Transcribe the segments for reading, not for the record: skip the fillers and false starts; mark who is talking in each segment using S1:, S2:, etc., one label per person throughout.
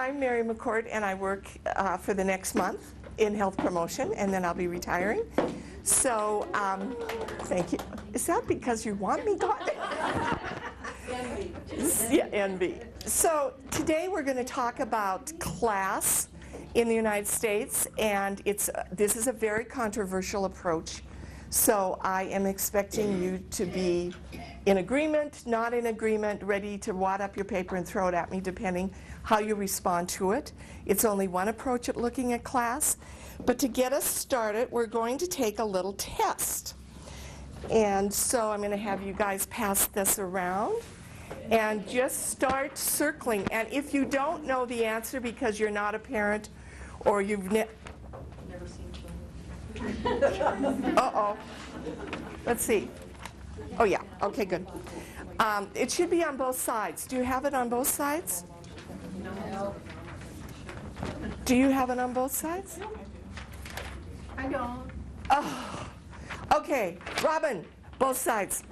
S1: I'm Mary McCourt, and I work for the next month in health promotion, and then I'll be retiring. So, thank you. Is that because you want me gone?
S2: Envy.
S1: Yeah, envy. So today we're going to talk about class in the United States, and this is a very controversial approach. So I am expecting you to be in agreement, not in agreement, ready to wad up your paper and throw it at me, depending how you respond to it. It's only one approach at looking at class. But to get us started, we're going to take a little test. And so I'm going to have you guys pass this around and just start circling. And if you don't know the answer because you're not a parent or you've never seen children. Uh-oh. Let's see. Oh, yeah. Okay, good. It should be on both sides. Do you have it on both sides?
S2: No.
S1: Do you have it on both sides?
S2: I don't.
S1: Oh. Okay, Robin, both sides.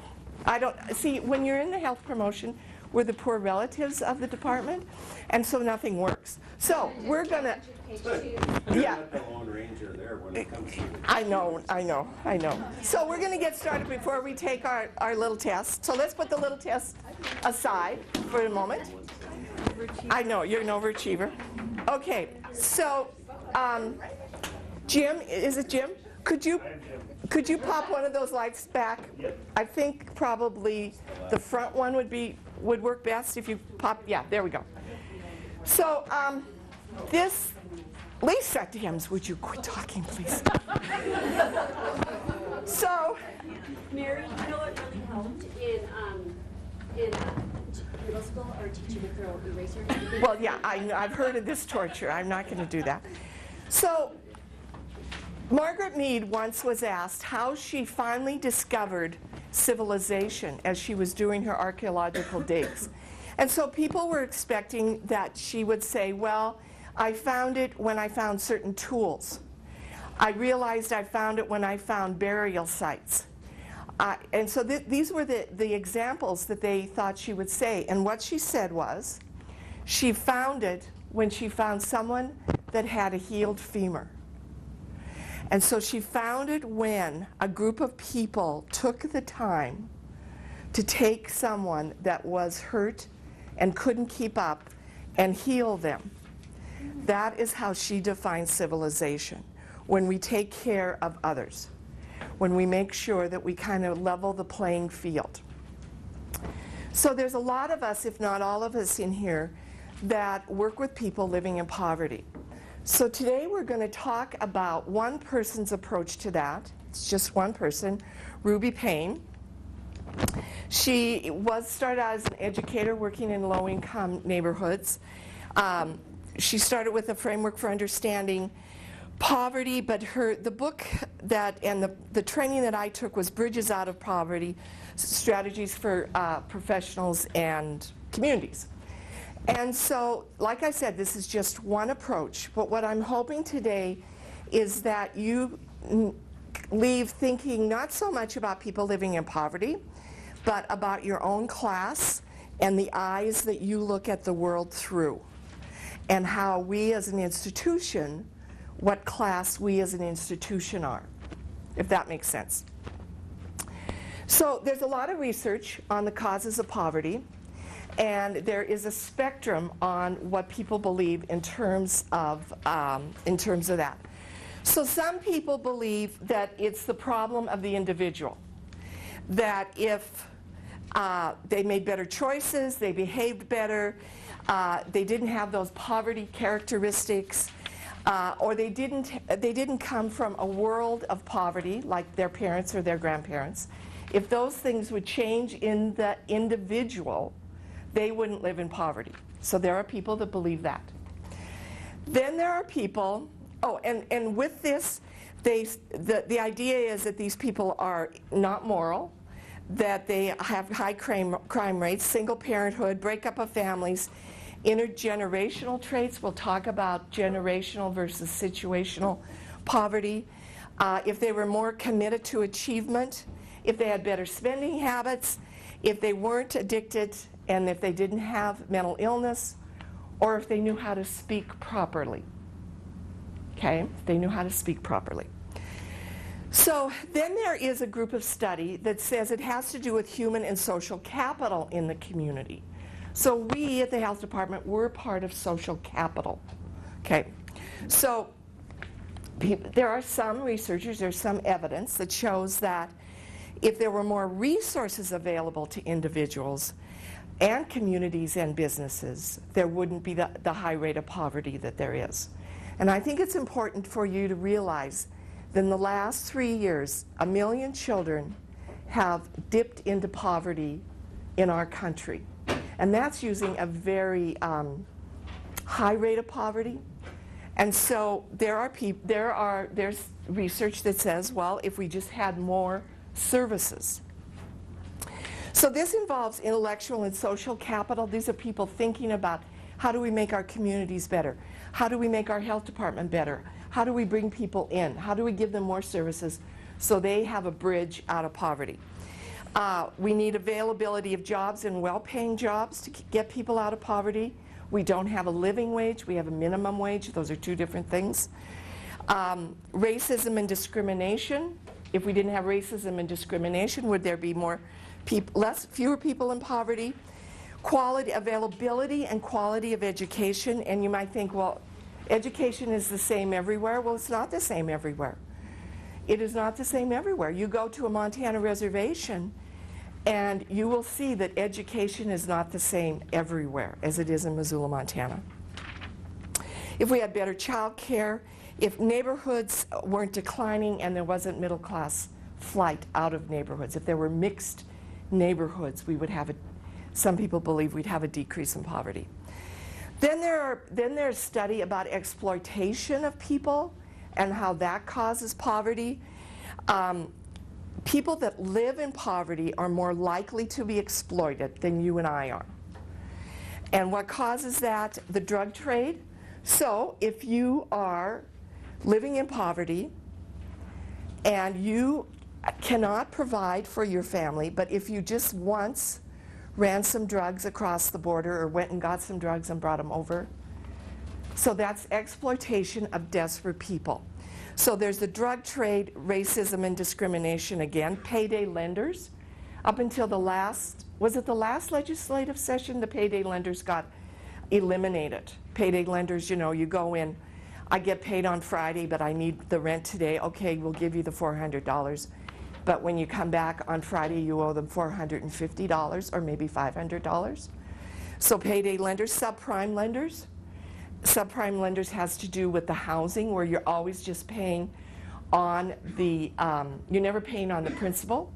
S1: I don't see, when you're in the health promotion, we're the poor relatives of the department, and so nothing works. So we're gonna, yeah.
S3: The Lone Ranger there when it comes to
S1: I know. So we're gonna get started before we take our little test. So let's put the little test aside for a moment. I know, you're an overachiever. Okay, so Jim, is it Jim? Could you pop one of those lights back?
S3: Yep.
S1: I think probably the front one would work best if you pop. Yeah, there we go. So this, Lisa Dems, would you quit talking, please? So,
S4: Mary, you know what really helped in middle school or teaching to throw eraser?
S1: well, yeah, I've heard of this torture. I'm not going to do that. So, Margaret Mead once was asked how she finally discovered civilization as she was doing her archaeological digs. And so people were expecting that she would say, well, I found it when I found certain tools. I realized I found it when I found burial sites. And so these were the examples that they thought she would say. And what she said was, she found it when she found someone that had a healed femur. And so she found it when a group of people took the time to take someone that was hurt and couldn't keep up and heal them. That is how she defines civilization, when we take care of others, when we make sure that we kind of level the playing field. So there's a lot of us, if not all of us in here, that work with people living in poverty. So today we're going to talk about one person's approach to that. It's just one person, Ruby Payne. She started out as an educator working in low-income neighborhoods. She started with a framework for understanding poverty, but the book and the training that I took was Bridges Out of Poverty, Strategies for Professionals and Communities. And so, like I said, this is just one approach, but what I'm hoping today is that you leave thinking not so much about people living in poverty, but about your own class and the eyes that you look at the world through, and how we as an institution, what class we as an institution are, if that makes sense. So there's a lot of research on the causes of poverty. And there is a spectrum on what people believe in terms of that. So some people believe that it's the problem of the individual, that if they made better choices, they behaved better, they didn't have those poverty characteristics, or they didn't come from a world of poverty like their parents or their grandparents. If those things would change in the individual, they wouldn't live in poverty. So there are people that believe that. Then there are people, and with this, the idea is that these people are not moral, that they have high crime rates, single parenthood, breakup of families, intergenerational traits. We'll talk about generational versus situational poverty. If they were more committed to achievement, if they had better spending habits, if they weren't addicted, and if they didn't have mental illness, or if they knew how to speak properly. Okay, if they knew how to speak properly. So then there is a group of study that says it has to do with human and social capital in the community. So we at the health department, we're part of social capital. Okay, so there are some researchers, there's some evidence that shows that if there were more resources available to individuals and communities and businesses, there wouldn't be the high rate of poverty that there is. And I think it's important for you to realize that in the last 3 years, 1 million children have dipped into poverty in our country. And that's using a very high rate of poverty. And so there's research that says, well, if we just had more services. So this involves intellectual and social capital. These are people thinking about how do we make our communities better? How do we make our health department better? How do we bring people in? How do we give them more services so they have a bridge out of poverty? We need availability of jobs and well-paying jobs to get people out of poverty. We don't have a living wage, we have a minimum wage. Those are two different things. Racism and discrimination. If we didn't have racism and discrimination, would there be fewer people in poverty? Quality, availability and quality of education. And you might think, well, education is the same everywhere. Well, it's not the same everywhere. It is not the same everywhere. You go to a Montana reservation and you will see that education is not the same everywhere as it is in Missoula, Montana. If we had better child care, if neighborhoods weren't declining and there wasn't middle class flight out of neighborhoods, if there were mixed neighborhoods, we would have some people believe we'd have a decrease in poverty. Then there's study about exploitation of people and how that causes poverty. People that live in poverty are more likely to be exploited than you and I are. And what causes that? The drug trade. So if you are living in poverty and you cannot provide for your family, but if you just once ran some drugs across the border or went and got some drugs and brought them over, so that's exploitation of desperate people. So there's the drug trade, racism and discrimination again, payday lenders. Up until the last legislative session, the payday lenders got eliminated. Payday lenders, you know, you go in, I get paid on Friday, but I need the rent today. Okay, we'll give you the $400. But when you come back on Friday, you owe them $450 or maybe $500. So payday lenders, subprime lenders. Subprime lenders has to do with the housing where you're always just paying on the, you're never paying on the principal.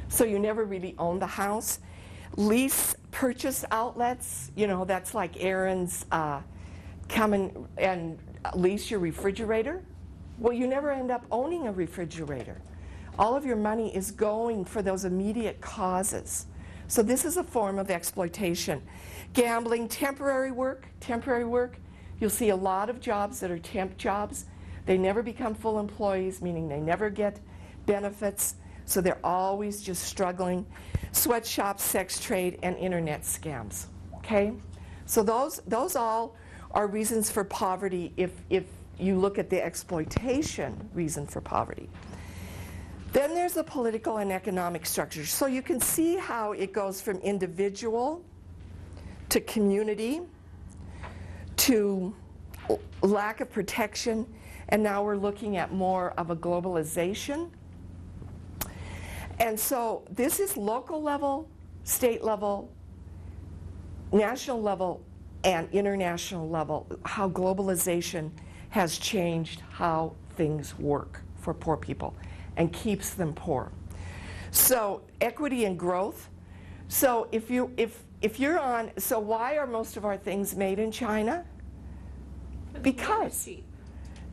S1: So you never really own the house. Lease purchase outlets, you know, that's like Aaron's come and lease your refrigerator. Well, you never end up owning a refrigerator. All of your money is going for those immediate causes. So this is a form of exploitation. Gambling, temporary work, you'll see a lot of jobs that are temp jobs. They never become full employees, meaning they never get benefits, so they're always just struggling. Sweatshops, sex trade, and internet scams, okay? So those all are reasons for poverty if you look at the exploitation reason for poverty. Then there's the political and economic structure. So you can see how it goes from individual to community to lack of protection, and now we're looking at more of a globalization. And so this is local level, state level, national level, and international level, how globalization has changed how things work for poor people and keeps them poor. So equity and growth. So if you're on, so why are most of our things made in China? Because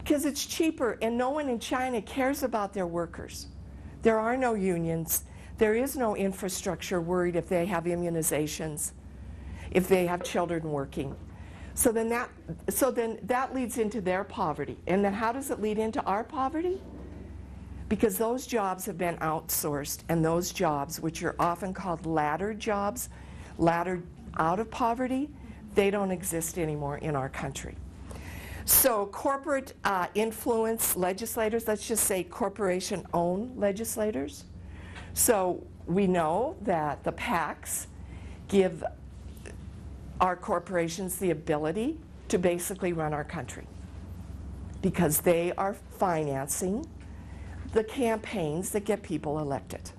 S1: it's cheaper, and no one in China cares about their workers. There are no unions. There is no infrastructure worried if they have immunizations, if they have children working. So then that leads into their poverty. And then how does it lead into our poverty? Because those jobs have been outsourced, and those jobs, which are often called ladder jobs, laddered out of poverty, they don't exist anymore in our country. So corporate influence legislators, let's just say corporation-owned legislators. So we know that the PACs give our corporations the ability to basically run our country because they are financing the campaigns that get people elected.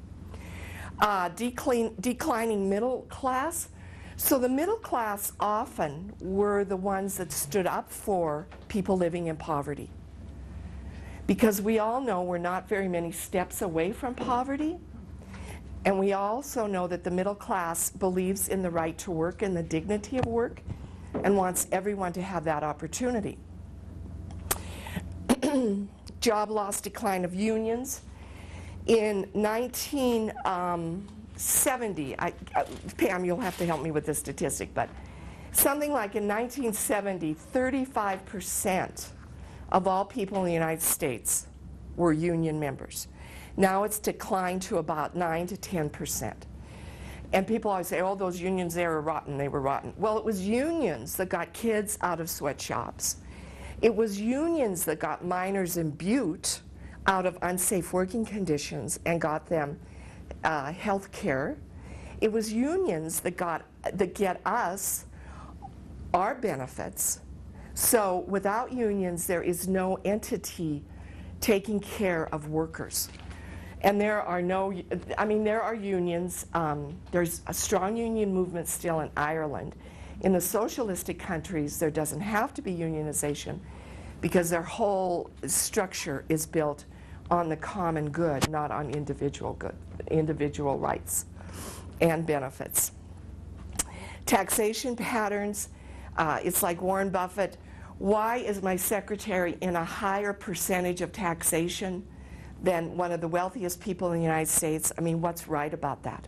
S1: Declining middle class. So the middle class often were the ones that stood up for people living in poverty. Because we all know we're not very many steps away from poverty. And we also know that the middle class believes in the right to work and the dignity of work and wants everyone to have that opportunity. Job loss, decline of unions. In 1970, Pam, you'll have to help me with this statistic, but something like in 1970, 35% of all people in the United States were union members. Now it's declined to about 9 to 10%. And people always say, oh, those unions there are rotten, they were rotten. Well, it was unions that got kids out of sweatshops. It was unions that got miners in Butte out of unsafe working conditions and got them health care. It was unions that get us our benefits. So without unions, there is no entity taking care of workers. And there are no, I mean, there are unions. There's a strong union movement still in Ireland. In the socialistic countries, there doesn't have to be unionization because their whole structure is built on the common good, not on individual rights and benefits. Taxation patterns, it's like Warren Buffett. Why is my secretary in a higher percentage of taxation than one of the wealthiest people in the United States? I mean, what's right about that?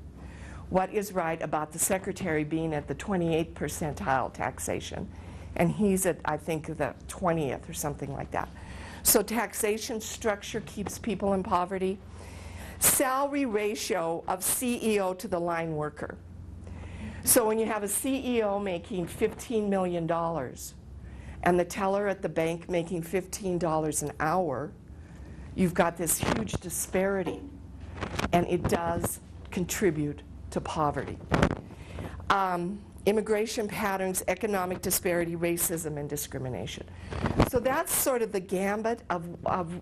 S1: What is right about the secretary being at the 28th percentile taxation? And he's at, I think, the 20th or something like that. So taxation structure keeps people in poverty. Salary ratio of CEO to the line worker. So when you have a CEO making $15 million and the teller at the bank making $15 an hour, you've got this huge disparity, and it does contribute to poverty. Immigration patterns, economic disparity, racism, and discrimination. So that's sort of the gambit of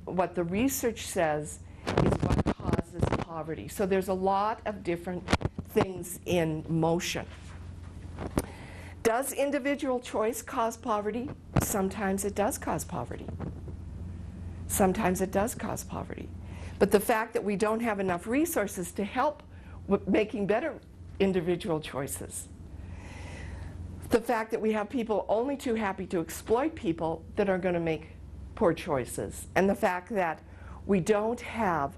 S1: what the research says is what causes poverty. So there's a lot of different things in motion. Does individual choice cause poverty? Sometimes it does cause poverty. Sometimes it does cause poverty. But the fact that we don't have enough resources to help with making better individual choices, the fact that we have people only too happy to exploit people that are going to make poor choices, and the fact that we don't have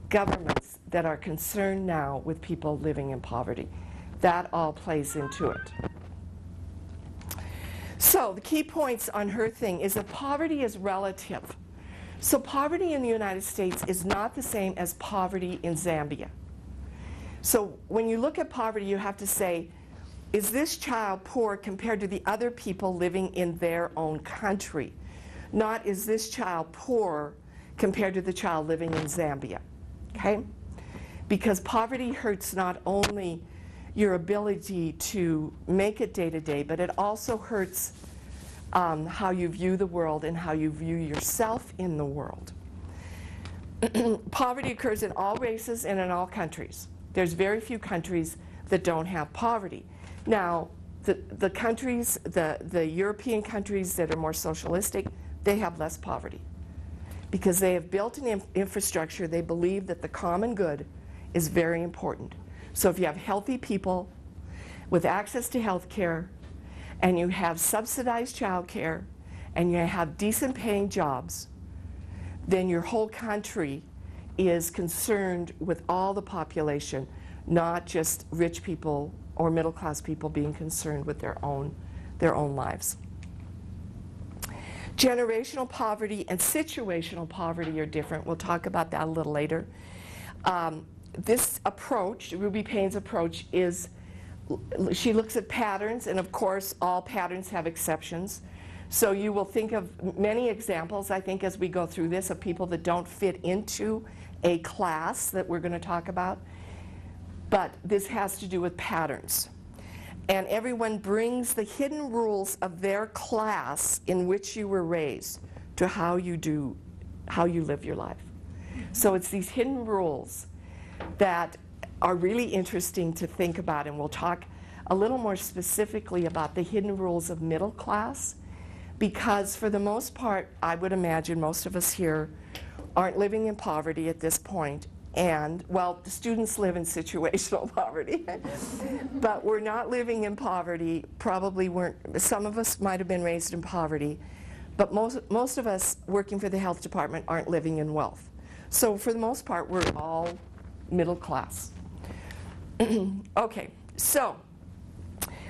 S1: governments that are concerned now with people living in poverty, that all plays into it. So the key points on her thing is that poverty is relative. So poverty in the United States is not the same as poverty in Zambia. So when you look at poverty, you have to say, is this child poor compared to the other people living in their own country? Not, is this child poor compared to the child living in Zambia? Okay? Because poverty hurts not only your ability to make it day to day, but it also hurts how you view the world and how you view yourself in the world. Poverty occurs in all races and in all countries. There's very few countries that don't have poverty. Now, the countries, the European countries that are more socialistic, they have less poverty because they have built an infrastructure. They believe that the common good is very important. So if you have healthy people with access to health care, and you have subsidized child care, and you have decent paying jobs, then your whole country is concerned with all the population, not just rich people or middle class people being concerned with their own lives. Generational poverty and situational poverty are different. We'll talk about that a little later. This approach, Ruby Payne's approach, is she looks at patterns, and of course, all patterns have exceptions. So you will think of many examples, I think, as we go through this, of people that don't fit into a class that we're going to talk about. But this has to do with patterns. And everyone brings the hidden rules of their class in which you were raised to how you live your life. So it's these hidden rules that are really interesting to think about, and we'll talk a little more specifically about the hidden rules of middle class, because for the most part, I would imagine most of us here aren't living in poverty at this point. And, well, the students live in situational poverty, but we're not living in poverty. Probably weren't. Some of us might have been raised in poverty, but most of us working for the health department aren't living in wealth. So for the most part, we're all middle class. Okay, so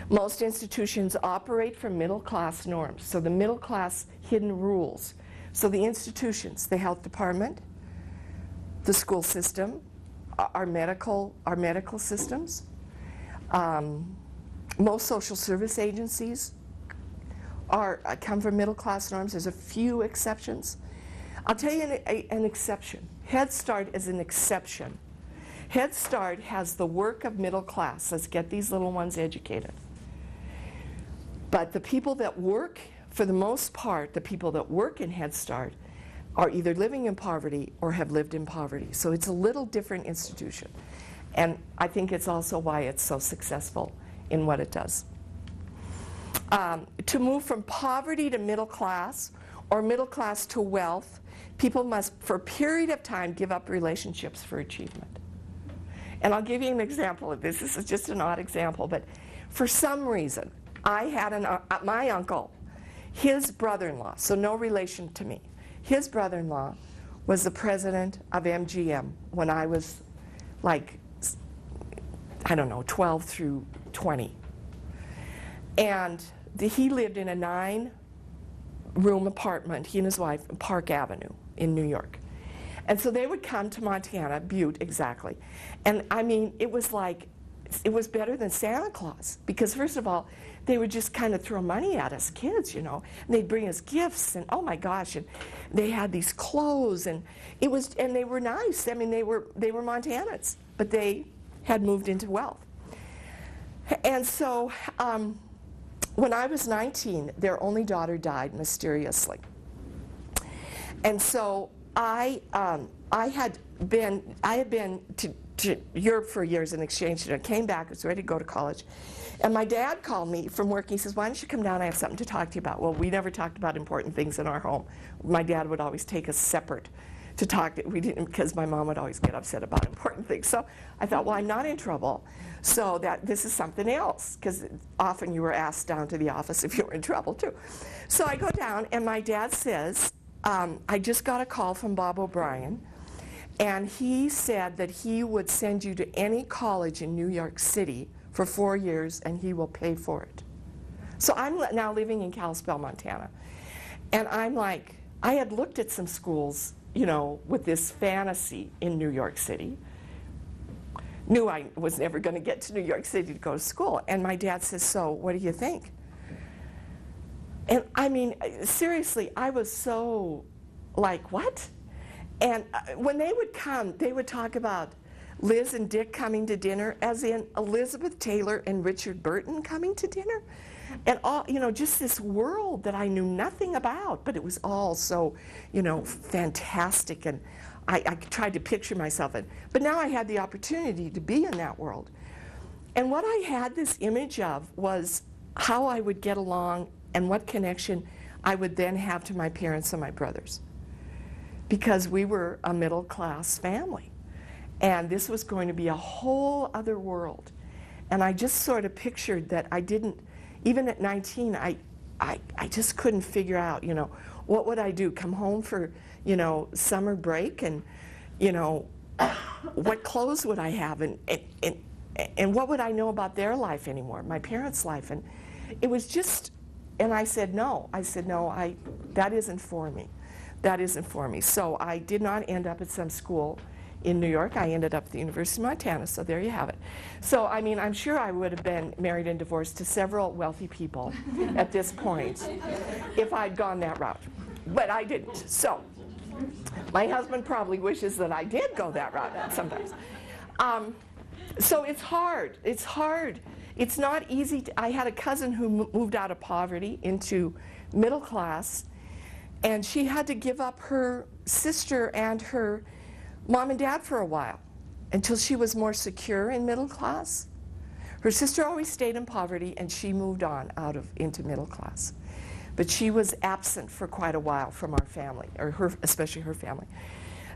S1: most institutions operate from middle class norms. So the middle class hidden rules. So the institutions, the health department, the school system, our medical systems, most social service agencies come from middle class norms. There's a few exceptions. I'll tell you an exception. Head Start is an exception. Head Start has the work of middle class. Let's get these little ones educated. But the people that work, for the most part, the people that work in Head Start are either living in poverty or have lived in poverty. So it's a little different institution. And I think it's also why it's so successful in what it does. To move from poverty to middle class, or middle class to wealth, people must, for a period of time, give up relationships for achievement. And I'll give you an example of this. This is just an odd example, but for some reason, I had my uncle, his brother-in-law, so no relation to me, his brother-in-law was the president of MGM when I was like, I don't know, 12 through 20. And he lived in a 9-room apartment, he and his wife, on Park Avenue in New York. And so they would come to Montana, Butte exactly. And I mean, it was like, it was better than Santa Claus, because first of all, they would just kind of throw money at us kids, you know, and they'd bring us gifts, and oh my gosh, and they had these clothes, and it was, and they were nice. I mean, they were Montanans, but they had moved into wealth. And so when I was 19, their only daughter died mysteriously. And so I had been to Europe for years in exchange student. I came back, I was ready to go to college. And my dad called me from work. He says, why don't you come down? I have something to talk to you about. Well, we never talked about important things in our home. My dad would always take us separate to talk. We didn't, because my mom would always get upset about important things. So I thought, well, I'm not in trouble. So that this is something else, because often you were asked down to the office if you were in trouble too. So I go down, and my dad says, I just got a call from Bob O'Brien, and he said that he would send you to any college in New York City for 4 years, and he will pay for it. So I'm now living in Kalispell, Montana. And I'm like, I had looked at some schools, you know, with this fantasy in New York City. Knew I was never going to get to New York City to go to school. And my dad says, so what do you think? And I mean, seriously, I was so like, what? And when they would come, they would talk about Liz and Dick coming to dinner, as in Elizabeth Taylor and Richard Burton coming to dinner. And all, you know, just this world that I knew nothing about, but it was all so, you know, fantastic. And I tried to picture myself in. But now I had the opportunity to be in that world. And what I had this image of was how I would get along and what connection I would then have to my parents and my brothers. Because we were a middle class family. And this was going to be a whole other world. And I just sort of pictured that I didn't, even at 19, I just couldn't figure out, you know, what would I do? Come home for, you know, summer break, and, you know, what clothes would I have, and what would I know about their life anymore, my parents' life? And it was just, and I said no. I said no, that isn't for me. That isn't for me. So I did not end up at some school in New York. I ended up at the University of Montana, so there you have it. So, I mean, I'm sure I would have been married and divorced to several wealthy people at this point if I'd gone that route. But I didn't. So, my husband probably wishes that I did go that route sometimes. So it's hard. It's hard. It's not easy. I had a cousin who moved out of poverty into middle class, and she had to give up her sister and her mom and dad for a while until she was more secure in middle class. Her sister always stayed in poverty, and she moved on into middle class. But she was absent for quite a while from our family, or especially her family.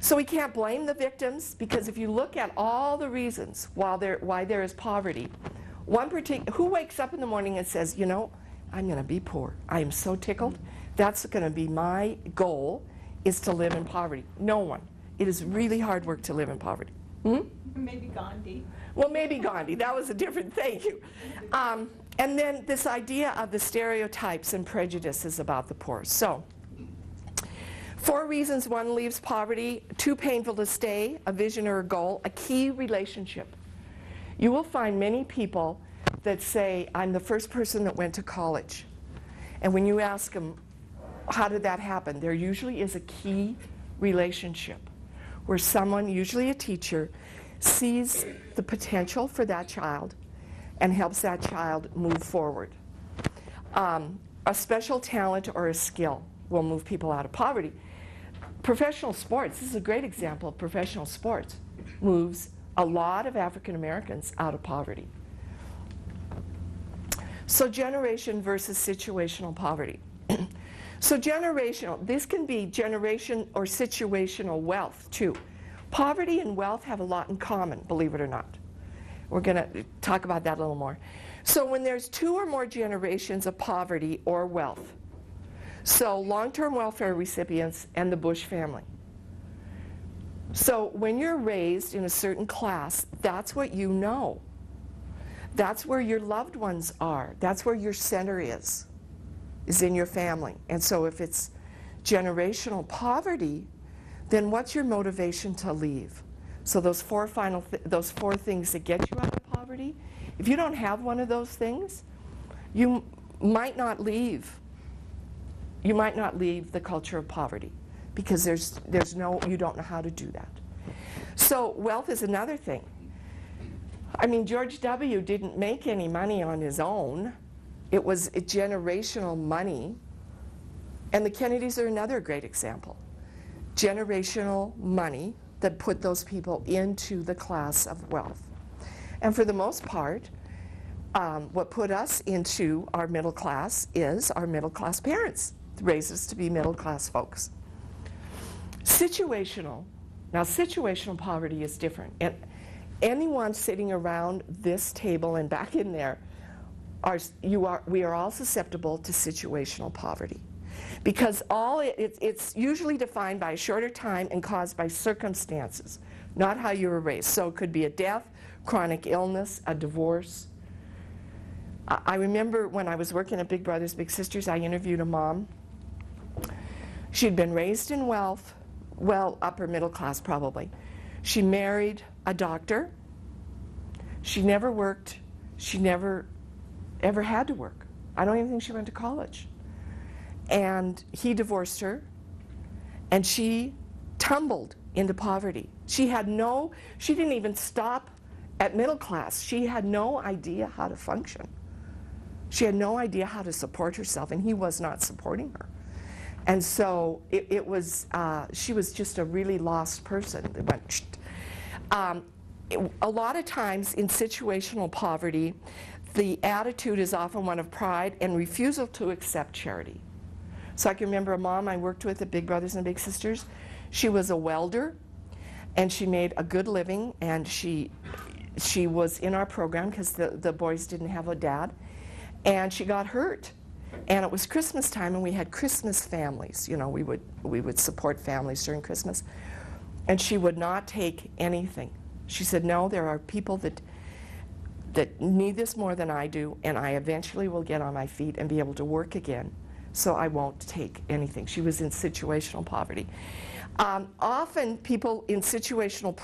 S1: So we can't blame the victims, because if you look at all the reasons why there is poverty, who wakes up in the morning and says, you know, I'm going to be poor. I am so tickled. That's going to be my goal, is to live in poverty. No one. It is really hard work to live in poverty.
S2: Maybe Gandhi.
S1: Well, maybe Gandhi. That was a different, thank you. And then this idea of the stereotypes and prejudices about the poor. So, 4 reasons one leaves poverty: too painful to stay, a vision or a goal, a key relationship. You will find many people that say, I'm the first person that went to college. And when you ask them, how did that happen? There usually is a key relationship where someone, usually a teacher, sees the potential for that child and helps that child move forward. A special talent or a skill will move people out of poverty. Professional sports, this is a great example of professional sports, moves a lot of African Americans out of poverty. So generation versus situational poverty. So generational, this can be generation or situational wealth too. Poverty and wealth have a lot in common, believe it or not. We're going to talk about that a little more. So when there's 2 or more generations of poverty or wealth, so long-term welfare recipients and the Bush family. So when you're raised in a certain class, that's what you know. That's where your loved ones are. That's where your center is in your family. And so if it's generational poverty, then what's your motivation to leave? So those 4 things that get you out of poverty, if you don't have one of those things, you might not leave. You might not leave the culture of poverty, because you don't know how to do that. So wealth is another thing. I mean, George W. didn't make any money on his own. It was generational money. And the Kennedys are another great example. Generational money that put those people into the class of wealth. And for the most part, what put us into our middle class is our middle class parents. Raised us to be middle class folks. Situational. Now, situational poverty is different. And anyone sitting around this table and back in there, we are all susceptible to situational poverty. Because it's usually defined by a shorter time and caused by circumstances, not how you were raised. So it could be a death, chronic illness, a divorce. I remember when I was working at Big Brothers Big Sisters, I interviewed a mom. She'd been raised in wealth, well, upper middle class probably. She married a doctor. She never worked. She never ever had to work. I don't even think she went to college. And he divorced her, and she tumbled into poverty. She didn't even stop at middle class. She had no idea how to function. She had no idea how to support herself, and he was not supporting her. And so she was just a really lost person. It went, a lot of times in situational poverty, the attitude is often one of pride and refusal to accept charity. So I can remember a mom I worked with at Big Brothers and Big Sisters. She was a welder, and she made a good living, and she was in our program because the boys didn't have a dad, and she got hurt. And it was Christmas time, and we had Christmas families. You know, we would support families during Christmas. And she would not take anything. She said, no, there are people that need this more than I do, and I eventually will get on my feet and be able to work again. so I won't take anything. She was in situational poverty. Often people in situational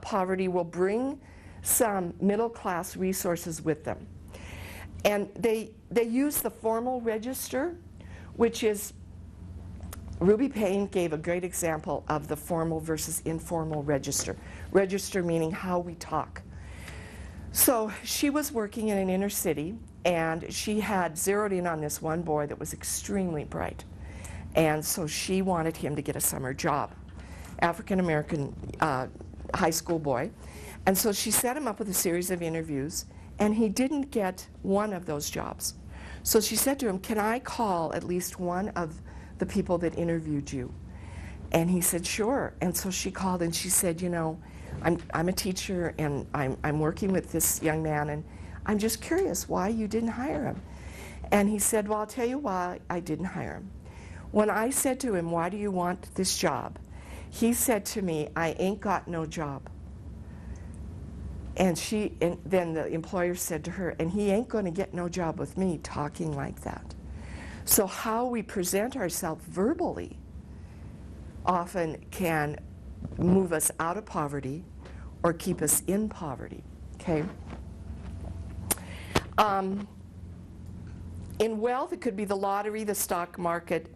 S1: poverty will bring some middle-class resources with them. And they use the formal register, which is, Ruby Payne gave a great example of the formal versus informal register. Register meaning how we talk. So she was working in an inner city, and she had zeroed in on this one boy that was extremely bright. And so she wanted him to get a summer job, African-American high school boy. And so she set him up with a series of interviews, and he didn't get one of those jobs. So she said to him, can I call at least one of the people that interviewed you? And he said, sure. And so she called and she said, you know, I'm a teacher and I'm working with this young man, and I'm just curious why you didn't hire him. And he said, well, I'll tell you why I didn't hire him. When I said to him, why do you want this job? He said to me, I ain't got no job. And then the employer said to her, and he ain't going to get no job with me talking like that. So how we present ourselves verbally often can move us out of poverty or keep us in poverty, okay? In wealth, it could be the lottery, the stock market,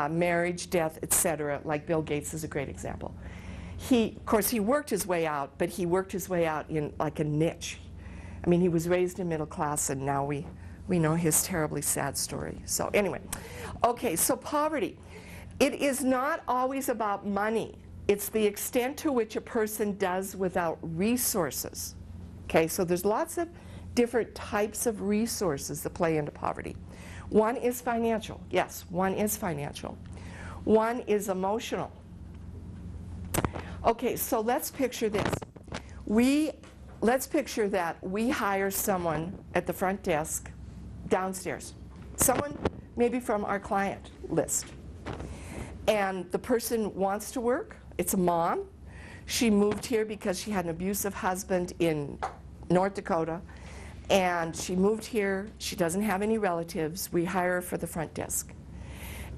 S1: marriage, death, etc. Like Bill Gates is a great example. Of course, he worked his way out, but he worked his way out in like a niche. I mean, he was raised in middle class, and now we know his terribly sad story. So anyway, okay, so poverty. It is not always about money. It's the extent to which a person does without resources. Okay, so there's lots of different types of resources that play into poverty. One is financial. Yes, one is financial. One is emotional. Okay, so let's picture this. Let's picture that we hire someone at the front desk downstairs. Someone maybe from our client list. And the person wants to work. It's a mom. She moved here because she had an abusive husband in North Dakota. And she moved here. She doesn't have any relatives. We hire her for the front desk.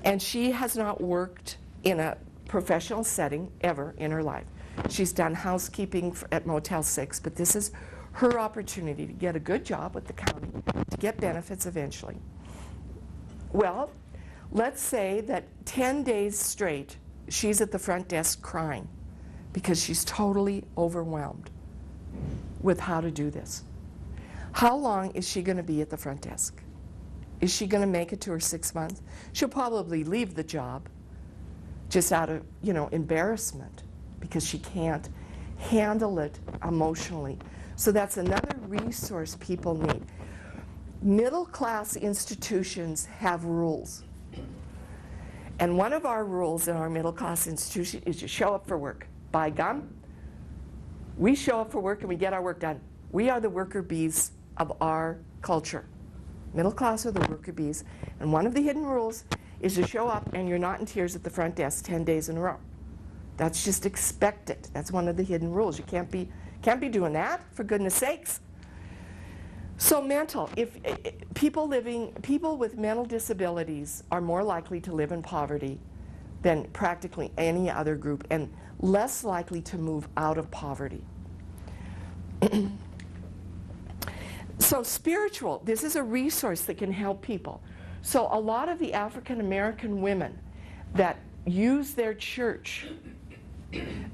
S1: And she has not worked in a professional setting ever in her life. She's done housekeeping at Motel 6, but this is her opportunity to get a good job with the county, to get benefits eventually. Well, let's say that 10 days straight, she's at the front desk crying because she's totally overwhelmed with how to do this. How long is she going to be at the front desk? Is she going to make it to her 6 months? She'll probably leave the job just out of, embarrassment because she can't handle it emotionally. So that's another resource people need. Middle-class institutions have rules. And one of our rules in our middle-class institution is you show up for work. By gum, we show up for work and we get our work done. We are the worker bees of our culture. Middle class are the worker bees. And one of the hidden rules is to show up and you're not in tears at the front desk 10 days in a row. That's just expected. That's one of the hidden rules. You can't be doing that, for goodness sakes. So mental, people with mental disabilities are more likely to live in poverty than practically any other group, and less likely to move out of poverty. So spiritual, this is a resource that can help people. So a lot of the African American women that use their church,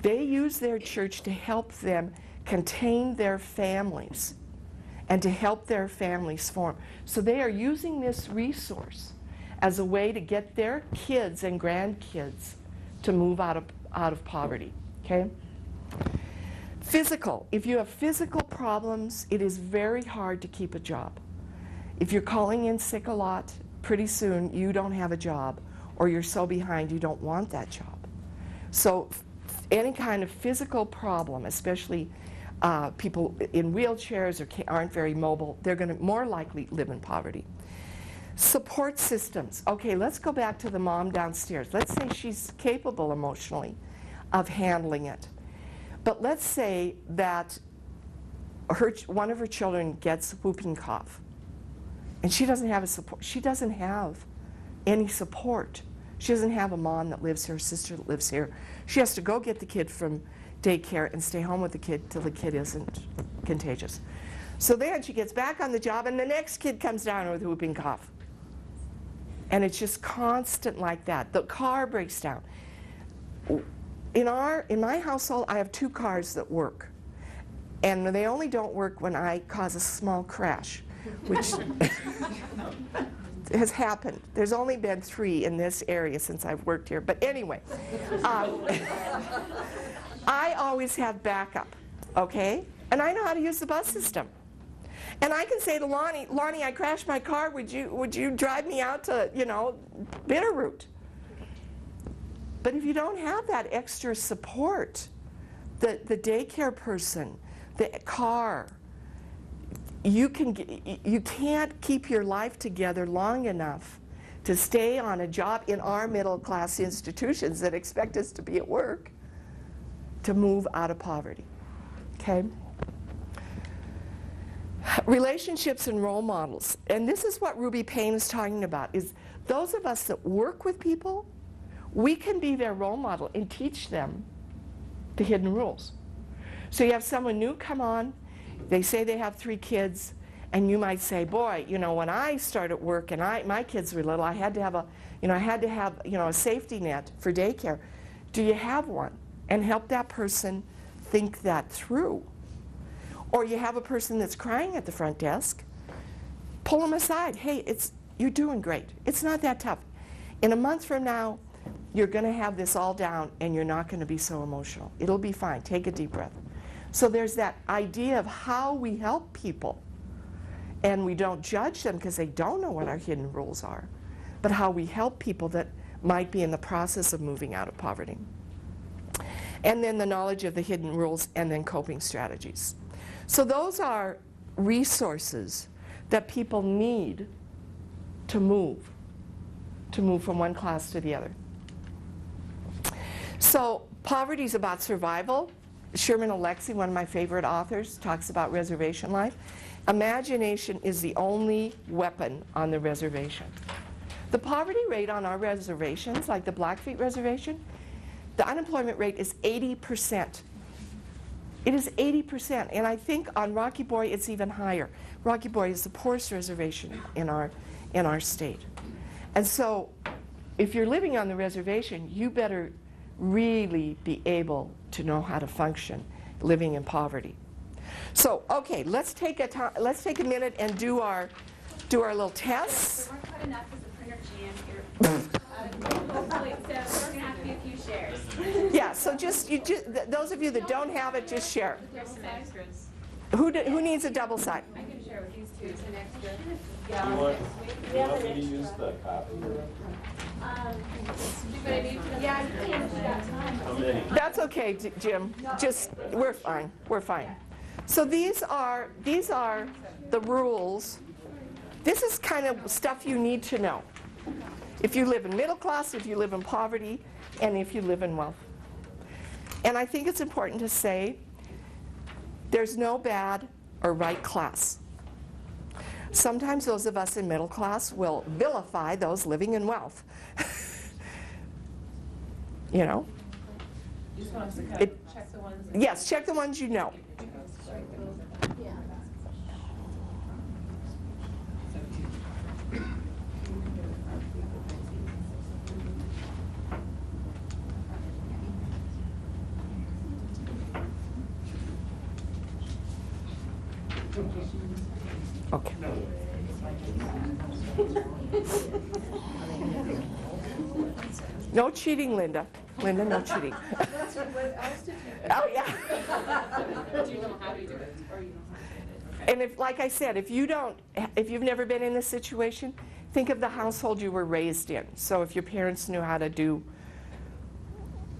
S1: they use their church to help them contain their families and to help their families form. So they are using this resource as a way to get their kids and grandkids to move out of poverty, okay? Physical. If you have physical problems, it is very hard to keep a job. If you're calling in sick a lot, pretty soon you don't have a job, or you're so behind you don't want that job. So any kind of physical problem, especially people in wheelchairs or aren't very mobile, they're going to more likely live in poverty. Support systems. Okay, let's go back to the mom downstairs. Let's say she's capable emotionally of handling it. But let's say that one of her children gets whooping cough, and she doesn't have a support. She doesn't have any support. She doesn't have a mom that lives here, a sister that lives here. She has to go get the kid from daycare and stay home with the kid till the kid isn't contagious. So then she gets back on the job and the next kid comes down with whooping cough. And it's just constant like that. The car breaks down. In my household, I have 2 cars that work. And they only don't work when I cause a small crash, which has happened. There's only been 3 in this area since I've worked here. But anyway, I always have backup, okay? And I know how to use the bus system. And I can say to Lonnie, Lonnie, I crashed my car. Would you drive me out to, Bitterroot? But if you don't have that extra support, the daycare person, the car, you can't keep your life together long enough to stay on a job in our middle-class institutions that expect us to be at work to move out of poverty, okay? Relationships and role models. And this is what Ruby Payne is talking about, is those of us that work with people, we can be their role model and teach them the hidden rules. So you have someone new come on, they say they have 3 kids, and you might say, boy, when I started work and my kids were little, I had to have a safety net for daycare. Do you have one? And help that person think that through. Or you have a person that's crying at the front desk, pull them aside. Hey, you're doing great. It's not that tough. In a month from now, you're going to have this all down and you're not going to be so emotional. It'll be fine. Take a deep breath. So there's that idea of how we help people. And we don't judge them because they don't know what our hidden rules are, but how we help people that might be in the process of moving out of poverty. And then the knowledge of the hidden rules and then coping strategies. So those are resources that people need to move from one class to the other. So poverty is about survival. Sherman Alexie, one of my favorite authors, talks about reservation life. Imagination is the only weapon on the reservation. The poverty rate on our reservations, like the Blackfeet Reservation, the unemployment rate is 80%. It is 80%, and I think on Rocky Boy it's even higher. Rocky Boy is the poorest reservation in our state. And so if you're living on the reservation, you better really be able to know how to function living in poverty. So, okay, let's take a minute and do our little tests.
S2: We're cut enough as a printer jam here. Hopefully, so we're going to have to be a few shares.
S1: Yeah, so those of you that don't have it, just share.
S2: There's some extras.
S1: Who needs a double side?
S2: I can share with these two. It's an extra.
S3: You want me to use the copy?
S2: Yeah, you can't do that time.
S3: How many?
S1: That's okay, Jim. We're fine. We're fine. So these are the rules. This is kind of stuff you need to know. If you live in middle class, if you live in poverty, and if you live in wealth. And I think it's important to say there's no bad or right class. Sometimes those of us in middle class will vilify those living in wealth. You know?
S2: You just want us to kind of check the ones.
S1: Yes, check the ones you know. Okay. No cheating, Linda. Linda, no cheating. Oh, yeah.
S2: Do you know how to do it? Or you know how to do it?
S1: And if, like I said, if you've never been in this situation, think of the household you were raised in. So if your parents knew how to do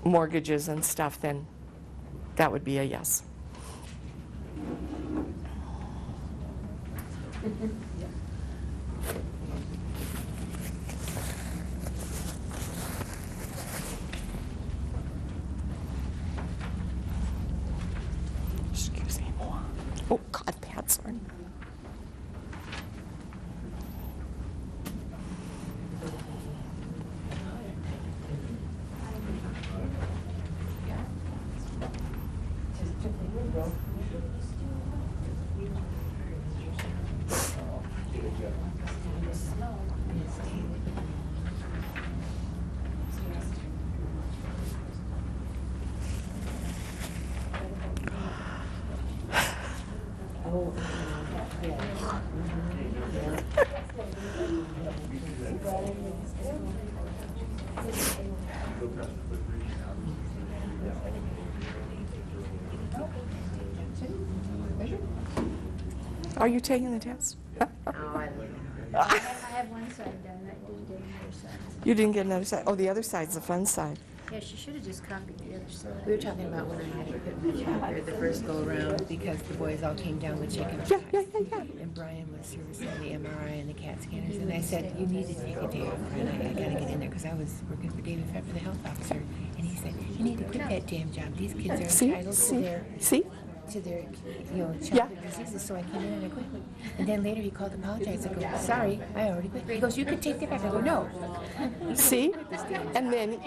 S1: mortgages and stuff, then that would be a yes. Excuse me. Oh, God, Pat's on. Are you taking the test?
S2: I have one side done, I didn't get another side.
S1: You didn't get another side? Oh, the other side's the fun side.
S2: Yeah, she should have just copied the other side.
S5: We were talking about when I had to put my chapter the first go around because the boys all came down with chicken
S1: Yeah,
S5: pox.
S1: yeah, yeah, yeah.
S5: And Brian was servicing the MRI and the CAT scanners. And I said, you need to take a day off. And I gotta get in there because I was working for David Pfeffer, the health officer. And he said, you need to quit that damn job. These kids are
S1: See,
S5: entitled
S1: see.
S5: to their childhood diseases. So I came in and I quit. And then later he called to apologize. I go, sorry, I already quit. He goes, you can take that back. I go, no.
S1: See? And then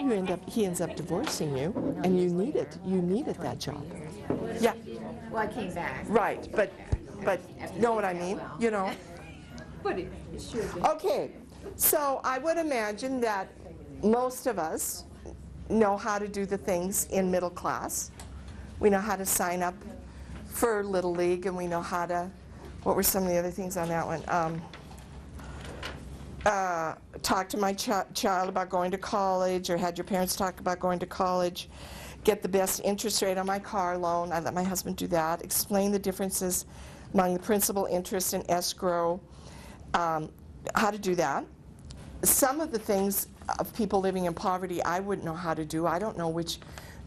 S1: he ends up divorcing you, and you needed that job. Yeah,
S5: Well, I came back.
S1: right, but know what I mean? You know?
S5: But it sure did.
S1: Okay, so I would imagine that most of us know how to do the things in middle class. We know how to sign up for Little League, and we know how to, what were some of the other things on that one? Talk to my child about going to college, or had your parents talk about going to college, get the best interest rate on my car loan. I let my husband do that. Explain the differences among the principal, interest, and escrow. How to do that. Some of the things of people living in poverty I wouldn't know how to do. I don't know which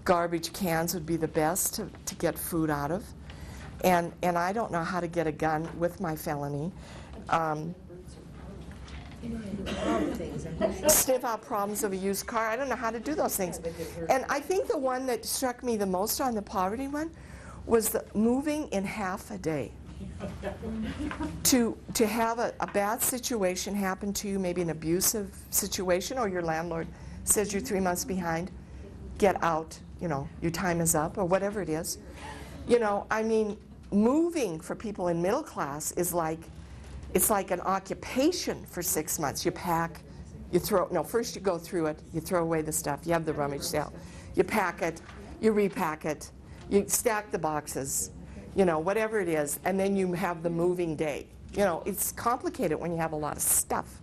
S1: garbage cans would be the best to get food out of. And I don't know how to get a gun with my felony. Sniff out problems of a used car. I don't know how to do those things. And I think the one that struck me the most on the poverty one was the moving in half a day. To have a bad situation happen to you, maybe an abusive situation, or your landlord says you're 3 months behind, get out, your time is up, or whatever it is. I mean, moving for people in middle class is like, it's like an occupation for 6 months. You pack, first you go through it, you throw away the stuff, you have the rummage sale, you pack it, you repack it, you stack the boxes, whatever it is, and then you have the moving day. It's complicated when you have a lot of stuff.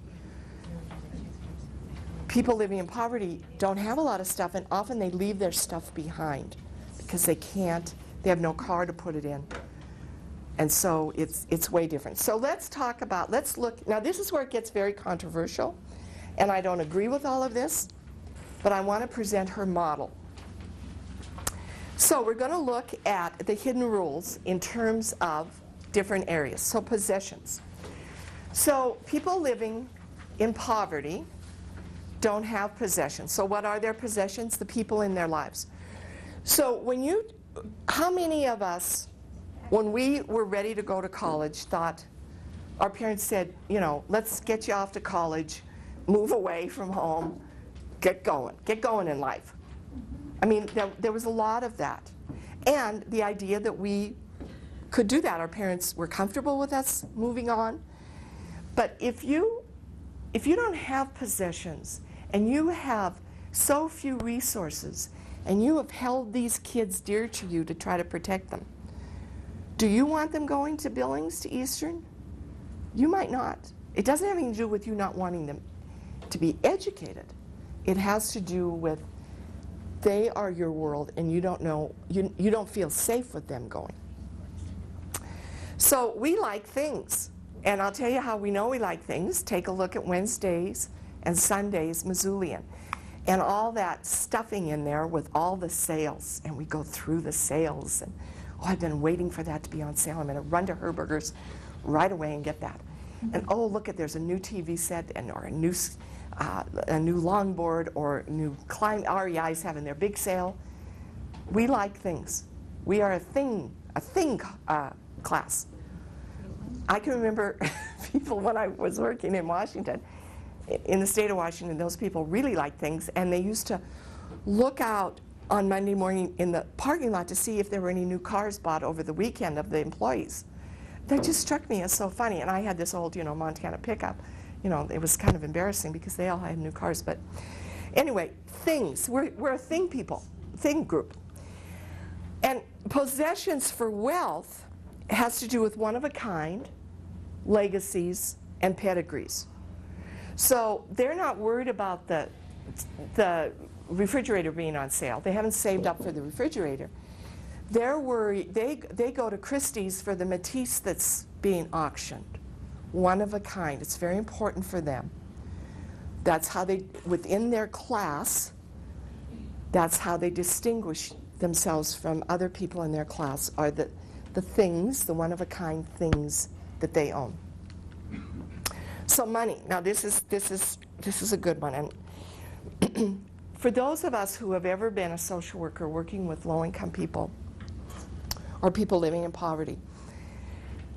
S1: People living in poverty don't have a lot of stuff, and often they leave their stuff behind because they have no car to put it in. And so it's way different. So let's look, now this is where it gets very controversial, and I don't agree with all of this, but I want to present her model. So we're going to look at the hidden rules in terms of different areas. So possessions. So people living in poverty don't have possessions. So what are their possessions? The people in their lives. So how many of us, when we were ready to go to college, thought, our parents said, let's get you off to college, move away from home, get going in life. I mean, there was a lot of that. And the idea that we could do that. Our parents were comfortable with us moving on. But if you don't have possessions, and you have so few resources, and you have held these kids dear to you to try to protect them, do you want them going to Billings, to Eastern? You might not. It doesn't have anything to do with you not wanting them to be educated. It has to do with they are your world, and you don't feel safe with them going. So we like things, and I'll tell you how we know we like things. Take a look at Wednesdays and Sundays Missoulian, and all that stuffing in there with all the sales, and we go through the sales, and I've been waiting for that to be on sale. I'm going to run to Herberger's right away and get that. And there's a new TV set, or a new longboard, or new REI's having their big sale. We like things. We are a thing class. I can remember people when I was working in Washington, in the state of Washington, those people really liked things, and they used to look out on Monday morning in the parking lot to see if there were any new cars bought over the weekend of the employees. That just struck me as so funny. And I had this old, Montana pickup. It was kind of embarrassing because they all had new cars. But anyway, things. We're a thing group. And possessions for wealth has to do with one-of-a-kind, legacies, and pedigrees. So they're not worried about the refrigerator being on sale. They haven't saved up for the refrigerator. They're worried, they go to Christie's for the Matisse that's being auctioned. One of a kind. It's very important for them. That's how they, within their class, that's how they distinguish themselves from other people in their class, are the things, the one-of-a-kind things that they own. So money. Now this is a good one. And for those of us who have ever been a social worker working with low-income people or people living in poverty,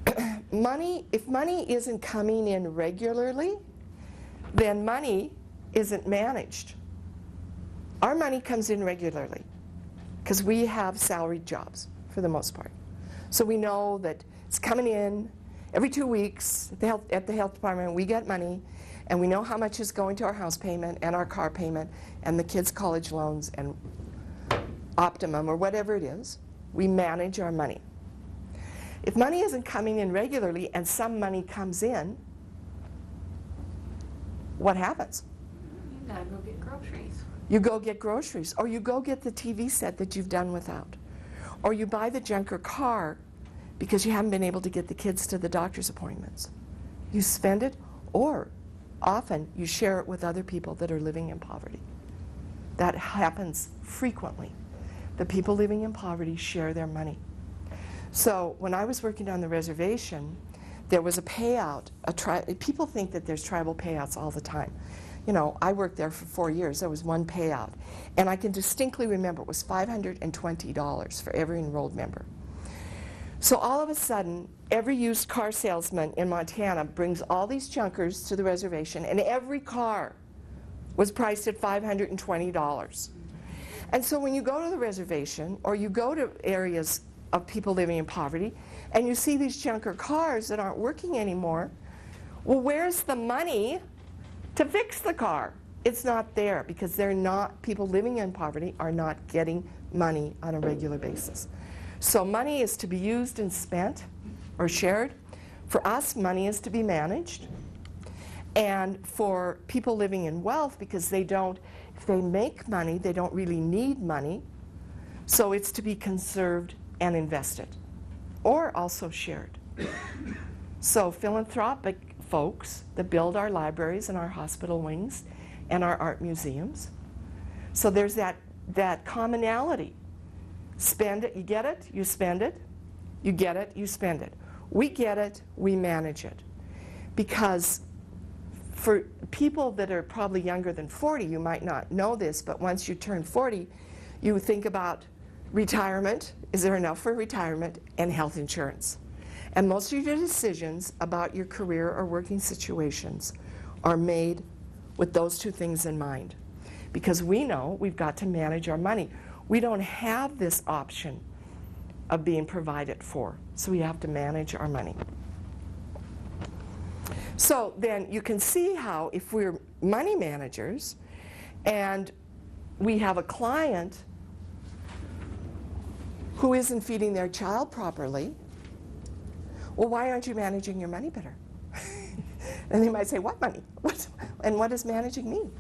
S1: if money isn't coming in regularly, then money isn't managed. Our money comes in regularly because we have salaried jobs for the most part. So we know that it's coming in every 2 weeks at the health department. We get money, and we know how much is going to our house payment and our car payment and the kids' college loans and Optimum or whatever it is. We manage our money. If money isn't coming in regularly and some money comes in, what happens?
S6: You gotta go get groceries.
S1: You go get groceries, or you go get the TV set that you've done without, or you buy the junker car because you haven't been able to get the kids to the doctor's appointments. You spend it, or often you share it with other people that are living in poverty. That happens frequently. The people living in poverty share their money. So when I was working on the reservation, there was a payout. People think that there's tribal payouts all the time. You know, I worked there for 4 years. There was one payout. And I can distinctly remember it was $520 for every enrolled member. So all of a sudden, every used car salesman in Montana brings all these junkers to the reservation, and every car was priced at $520. And so when you go to the reservation, or you go to areas of people living in poverty, and you see these junker cars that aren't working anymore, well, where's the money to fix the car? It's not there because people living in poverty are not getting money on a regular basis. So money is to be used and spent or shared. For us, money is to be managed. And for people living in wealth, because if they make money, they don't really need money. So it's to be conserved and invested, or also shared. So philanthropic folks that build our libraries and our hospital wings and our art museums. So there's that commonality. Spend it, you get it, you spend it. You get it, you spend it. We get it, we manage it. Because for people that are probably younger than 40, you might not know this, but once you turn 40, you think about retirement. Is there enough for retirement? And health insurance. And most of your decisions about your career or working situations are made with those two things in mind. Because we know we've got to manage our money. We don't have this option of being provided for, so we have to manage our money. So then you can see how if we're money managers and we have a client who isn't feeding their child properly, well, why aren't you managing your money better? And they might say, what money? And what does managing mean?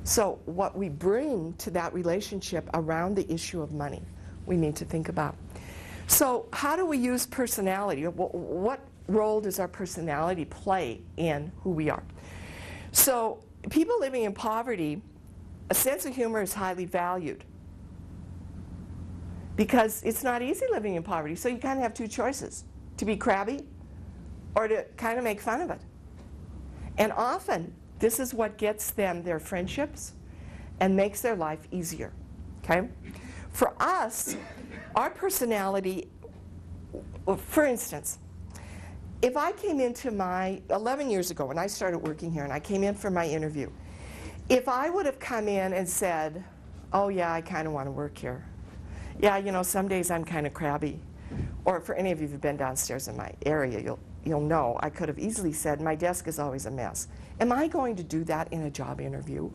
S1: So what we bring to that relationship around the issue of money, we need to think about. So how do we use personality? What role does our personality play in who we are? So people living in poverty, a sense of humor is highly valued because it's not easy living in poverty. So you kind of have two choices, to be crabby or to kind of make fun of it. And often, this is what gets them their friendships and makes their life easier, okay? For us, our personality, for instance, if I came into 11 years ago when I started working here and I came in for my interview, if I would have come in and said, oh yeah, I kind of want to work here. Yeah, you know, some days I'm kind of crabby. Or for any of you who've been downstairs in my area, you'll know I could have easily said, my desk is always a mess. Am I going to do that in a job interview?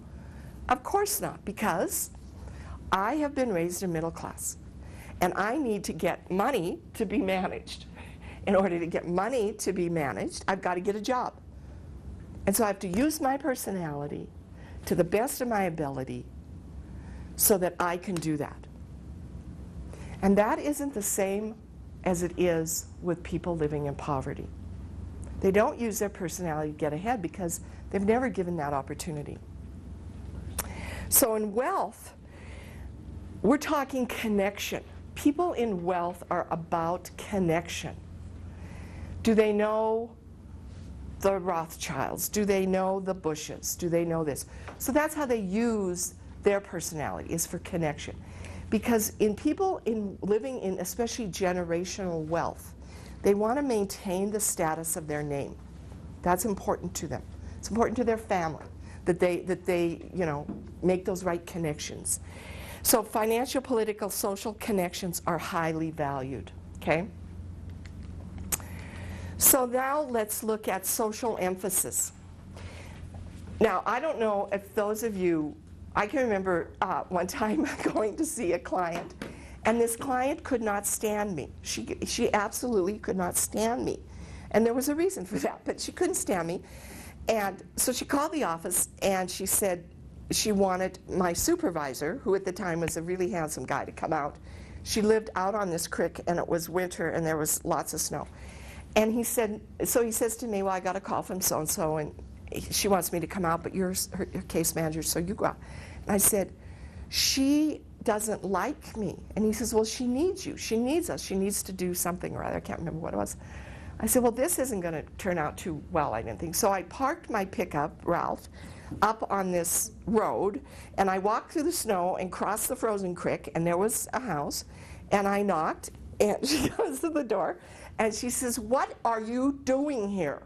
S1: Of course not, because I have been raised in middle class. and I need to get money to be managed. In order to get money to be managed, I've got to get a job. And so I have to use my personality to the best of my ability so that I can do that. And that isn't the same as it is with people living in poverty. They don't use their personality to get ahead because they've never given that opportunity. So in wealth, we're talking connection. People in wealth are about connection. Do they know the Rothschilds? Do they know the Bushes? Do they know this? So that's how they use their personality, is for connection. Because in people living in especially generational wealth, they want to maintain the status of their name. That's important to them. It's important to their family that they make those right connections. So financial, political, social connections are highly valued, okay? So now let's look at social emphasis. Now, I don't know if those of you, I can remember one time going to see a client, and this client could not stand me. She absolutely could not stand me. And there was a reason for that, but she couldn't stand me. And so she called the office, and she said she wanted my supervisor, who at the time was a really handsome guy, to come out. She lived out on this creek, and it was winter, and there was lots of snow. And he says to me, well, I got a call from so-and-so, and she wants me to come out, but you're her case manager, so you go out. And I said, she doesn't like me. And he says, well, she needs you. She needs us. She needs to do something or other. I can't remember what it was. I said, well, this isn't going to turn out too well, I didn't think. So I parked my pickup, Ralph, up on this road, and I walked through the snow and crossed the frozen creek, and there was a house, and I knocked, and she goes to the door, and she says, what are you doing here?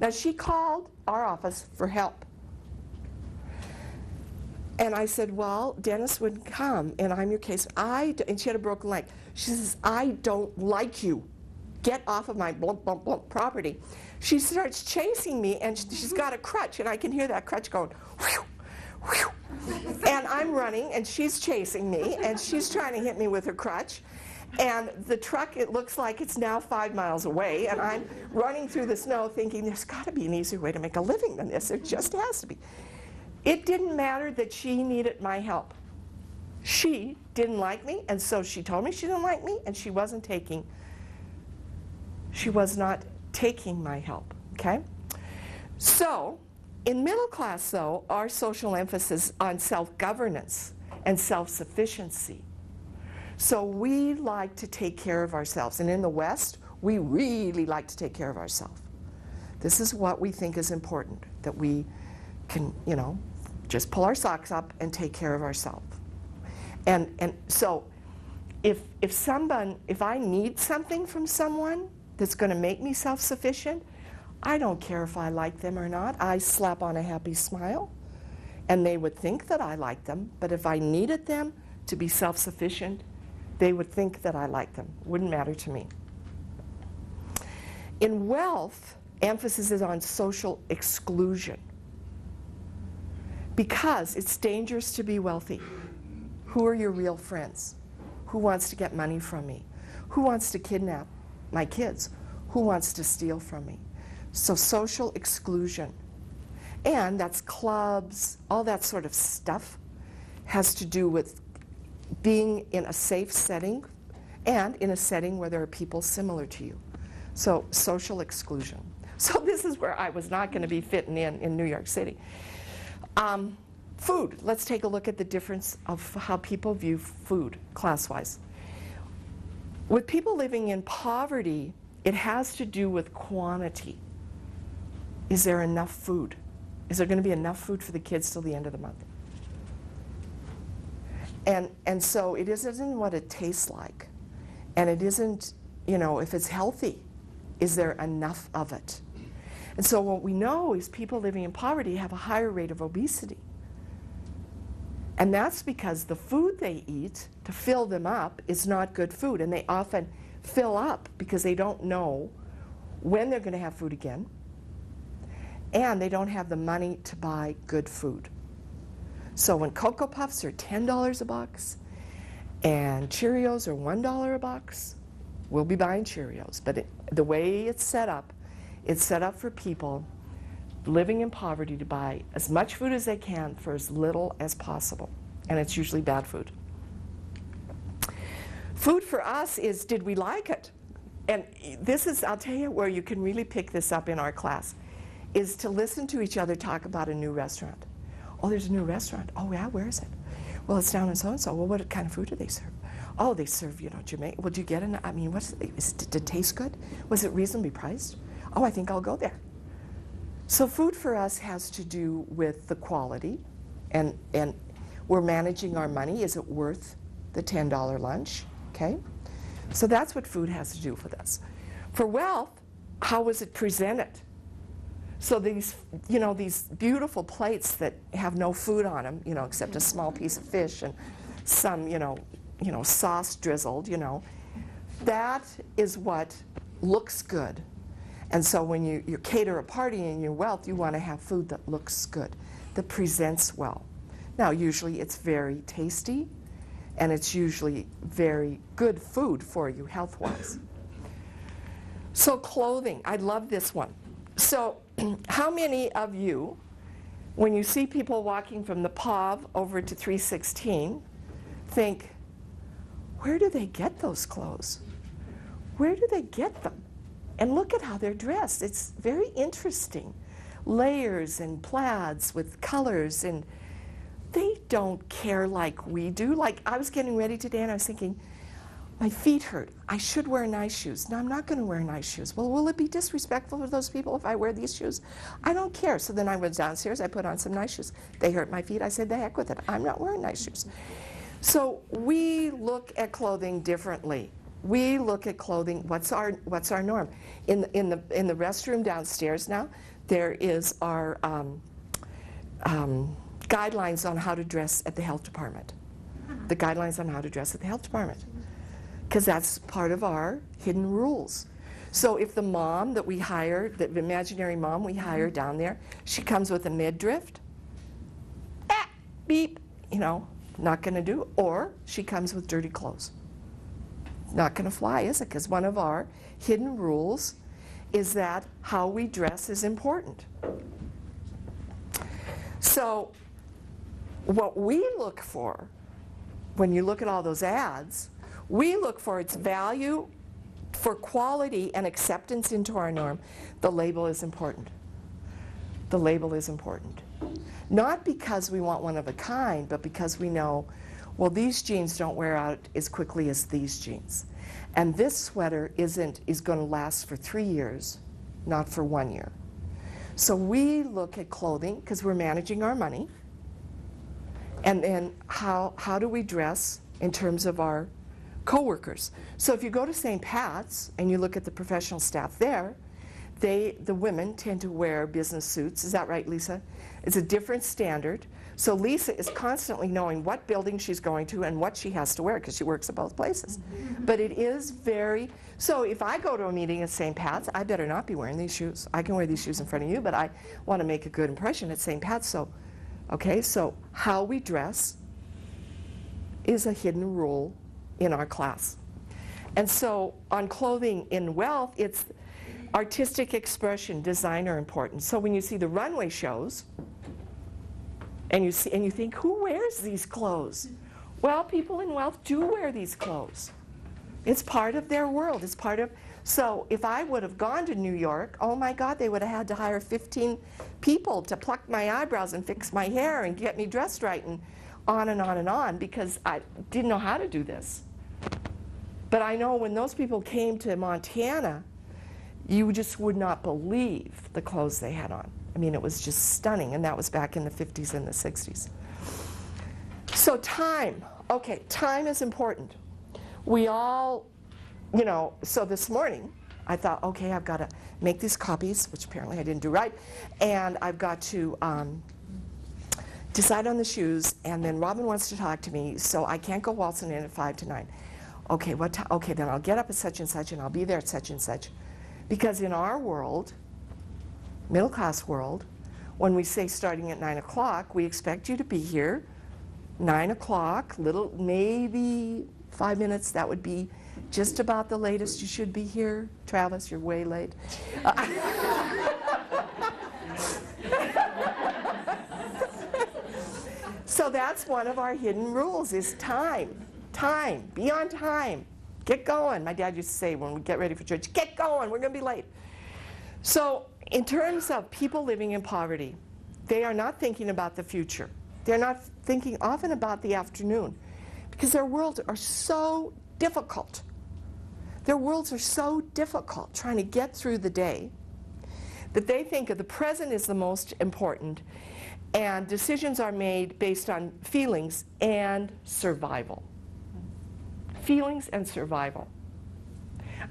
S1: Now, she called our office for help. And I said, well, Dennis wouldn't come, and I'm your case. And she had a broken leg. She says, I don't like you. Get off of my blump, blump, blump property. She starts chasing me, and she's got a crutch, and I can hear that crutch going, whew, whew. And I'm running, and she's chasing me, and she's trying to hit me with her crutch. And the truck, it looks like it's now 5 miles away, and I'm running through the snow thinking, there's got to be an easier way to make a living than this. There just has to be. It didn't matter that she needed my help. She didn't like me, and so she told me she didn't like me, and she was not taking my help, okay? So, in middle class, though, our social emphasis on self-governance and self-sufficiency. So we like to take care of ourselves, and in the West, we really like to take care of ourselves. This is what we think is important, that we can, just pull our socks up and take care of ourselves. And so if I need something from someone that's going to make me self-sufficient, I don't care if I like them or not. I slap on a happy smile, and they would think that I like them. But if I needed them to be self-sufficient, they would think that I liked them. Wouldn't matter to me. In wealth, emphasis is on social exclusion, because it's dangerous to be wealthy. Who are your real friends? Who wants to get money from me? Who wants to kidnap my kids? Who wants to steal from me? So social exclusion. And that's clubs, all that sort of stuff has to do with being in a safe setting and in a setting where there are people similar to you. So social exclusion. So this is where I was not going to be fitting in New York City. Food. Let's take a look at the difference of how people view food class-wise. With people living in poverty, it has to do with quantity. Is there enough food? Is there going to be enough food for the kids till the end of the month? And so it isn't what it tastes like. And it isn't, if it's healthy, is there enough of it? And so what we know is people living in poverty have a higher rate of obesity. And that's because the food they eat to fill them up is not good food. And they often fill up because they don't know when they're going to have food again. And they don't have the money to buy good food. So when Cocoa Puffs are $10 a box and Cheerios are $1 a box, we'll be buying Cheerios. But the way it's set up for people living in poverty to buy as much food as they can for as little as possible. And it's usually bad food. Food for us is, did we like it? And this is, I'll tell you where you can really pick this up in our class, is to listen to each other talk about a new restaurant. Oh, there's a new restaurant. Oh, yeah, where is it? Well, it's down in so-and-so. Well, what kind of food do they serve? Oh, they serve, Jamaican. Well, did you get an, I mean, did it taste good? Was it reasonably priced? Oh, I think I'll go there. So food for us has to do with the quality, and we're managing our money. Is it worth the $10 lunch? Okay? So that's what food has to do with us. For wealth, how was it presented? So these, these beautiful plates that have no food on them, except a small piece of fish and some, sauce drizzled, that is what looks good. And so when you cater a party in your wealth, you want to have food that looks good, that presents well. Now, usually it's very tasty, and it's usually very good food for you health-wise. So clothing, I love this one. So how many of you, when you see people walking from the POV over to 316, think, where do they get those clothes? Where do they get them? And look at how they're dressed. It's very interesting. Layers and plaids with colors, and they don't care like we do. Like, I was getting ready today and I was thinking, my feet hurt. I should wear nice shoes. No, I'm not going to wear nice shoes. Well, will it be disrespectful for those people if I wear these shoes? I don't care. So then I went downstairs, I put on some nice shoes. They hurt my feet. I said, the heck with it. I'm not wearing nice shoes. So we look at clothing differently. We look at clothing, what's our norm? In the restroom downstairs now, there is our guidelines on how to dress at the health department. The guidelines on how to dress at the health department. Because that's part of our hidden rules. So if the mom that we hire, the imaginary mom we hire down there, she comes with a midriff, beep, not going to do. Or she comes with dirty clothes. Not going to fly, is it? Because one of our hidden rules is that how we dress is important. So what we look for, when you look at all those ads, we look for its value, for quality and acceptance into our norm. The label is important. The label is important. Not because we want one of a kind, but because we know, well, these jeans don't wear out as quickly as these jeans. And this sweater is going to last for 3 years, not for 1 year. So we look at clothing, because we're managing our money, and then how do we dress in terms of our coworkers. So if you go to St. Pat's and you look at the professional staff there, the women tend to wear business suits. Is that right, Lisa? It's a different standard. So Lisa is constantly knowing what building she's going to and what she has to wear, because she works at both places. But it is very, so if I go to a meeting at St. Pat's, I better not be wearing these shoes. I can wear these shoes in front of you, but I want to make a good impression at St. Pat's. So, okay, so how we dress is a hidden rule in our class. And so on clothing in wealth, it's artistic expression, design are important. So when you see the runway shows, and you think, who wears these clothes? Well, people in wealth do wear these clothes. It's part of their world. It's part of, so if I would have gone to New York, oh my God, they would have had to hire 15 people to pluck my eyebrows and fix my hair and get me dressed right, and on and on and on, because I didn't know how to do this. But I know when those people came to Montana, you just would not believe the clothes they had on. I mean, it was just stunning, and that was back in the 50s and the 60s. So time. Okay, time is important. We all, so this morning, I thought, okay, I've got to make these copies, which apparently I didn't do right, and I've got to decide on the shoes, and then Robin wants to talk to me, so I can't go waltzing in at 5 to 9. Okay, what time? Okay, then I'll get up at such and such, and I'll be there at such and such. Because in our world, middle class world, when we say starting at 9 o'clock, we expect you to be here 9 o'clock, little, maybe 5 minutes, that would be just about the latest you should be here. Travis, you're way late. So that's one of our hidden rules is time. Time. Be on time. Get going. My dad used to say when we get ready for church, get going, we're going to be late. So in terms of people living in poverty, they are not thinking about the future. They're not thinking often about the afternoon because their worlds are so difficult. Their worlds are so difficult trying to get through the day that they think of the present is the most important, and decisions are made based on feelings and survival. Feelings and survival.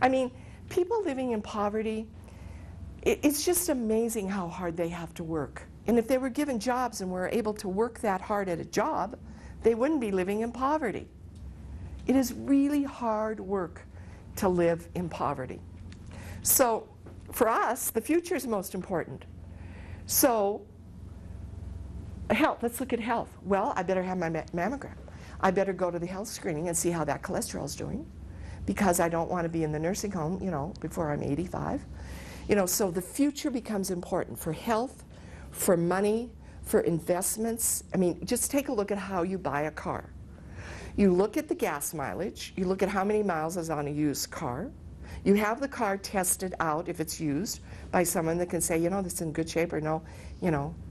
S1: I mean, people living in poverty, it's just amazing how hard they have to work. And if they were given jobs and were able to work that hard at a job, they wouldn't be living in poverty. It is really hard work to live in poverty. So for us, the future is most important. So health, let's look at health. Well, I better have my mammogram. I better go to the health screening and see how that cholesterol is doing because I don't want to be in the nursing home, before I'm 85. So the future becomes important for health, for money, for investments. I mean, just take a look at how you buy a car. You look at the gas mileage, you look at how many miles is on a used car. You have the car tested out if it's used by someone that can say, this is in good shape, or no,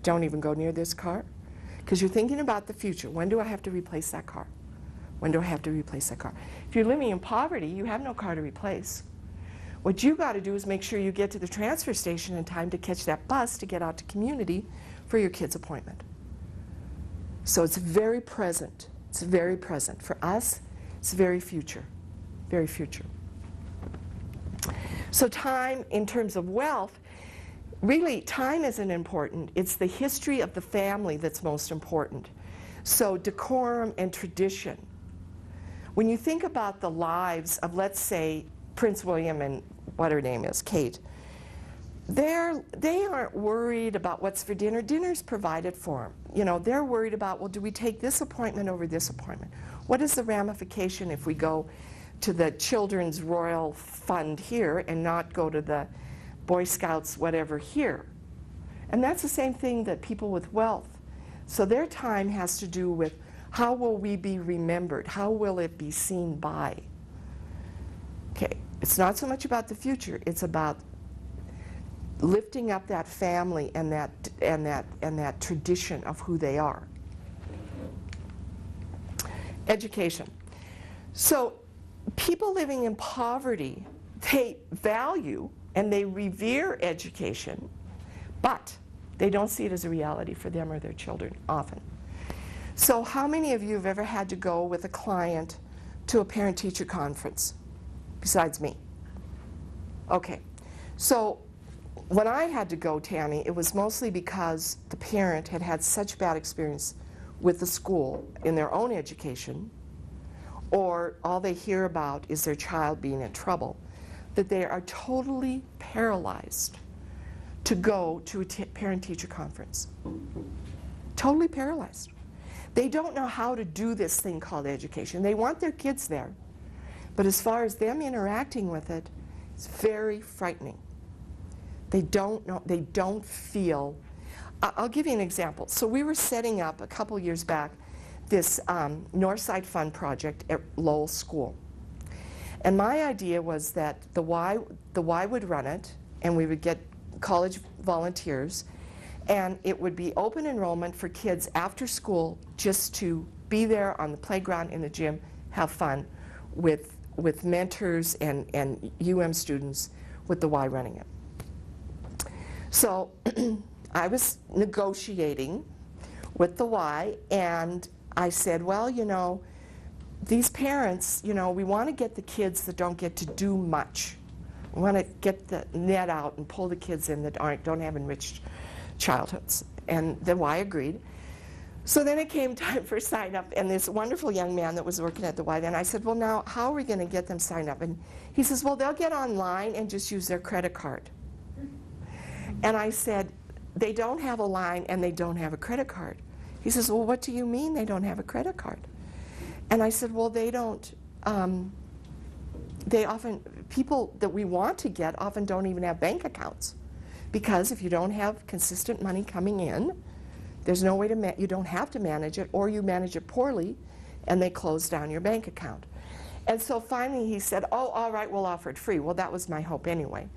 S1: don't even go near this car. Because you're thinking about the future. When do I have to replace that car? When do I have to replace that car? If you're living in poverty, you have no car to replace. What you got to do is make sure you get to the transfer station in time to catch that bus to get out to community for your kid's appointment. So it's very present. It's very present. For us, it's very future. Very future. So time, in terms of wealth, really time isn't important. It's the history of the family that's most important. So decorum and tradition. When you think about the lives of, let's say, Prince William and what her name is, Kate, they aren't worried about what's for dinner. Dinner's provided for them. They're worried about, well, do we take this appointment over this appointment? What is the ramification if we go to the Children's Royal Fund here and not go to the Boy Scouts whatever here? And that's the same thing that people with wealth. So their time has to do with how will we be remembered? How will it be seen by? Okay, it's not so much about the future, it's about lifting up that family and that tradition of who they are. Education. So people living in poverty, they value and they revere education, but they don't see it as a reality for them or their children often. So how many of you have ever had to go with a client to a parent-teacher conference, besides me? Okay, so when I had to go, Tammy, it was mostly because the parent had had such bad experience with the school in their own education, or all they hear about is their child being in trouble, that they are totally paralyzed to go to a parent-teacher conference. Totally paralyzed. They don't know how to do this thing called education. They want their kids there, but as far as them interacting with it, it's very frightening. They don't know, they don't feel. I'll give you an example. So we were setting up a couple years back this Northside Fund project at Lowell School. And my idea was that the Y would run it, and we would get college volunteers, and it would be open enrollment for kids after school just to be there on the playground in the gym, have fun with mentors and UM students with the Y running it. So I was negotiating with the Y, and I said, well, these parents, we want to get the kids that don't get to do much. We want to get the net out and pull the kids in that don't have enriched childhoods. And the Y agreed. So then it came time for sign up, and this wonderful young man that was working at the Y then, I said, well, now, how are we going to get them signed up? And he says, well, they'll get online and just use their credit card. And I said, they don't have a line and they don't have a credit card. He says, well, what do you mean they don't have a credit card? And I said, well, they don't, they often, people that we want to get often don't even have bank accounts. Because if you don't have consistent money coming in, there's no way to, you don't have to manage it, or you manage it poorly, and they close down your bank account. And so finally he said, oh, all right, we'll offer it free. Well, that was my hope anyway.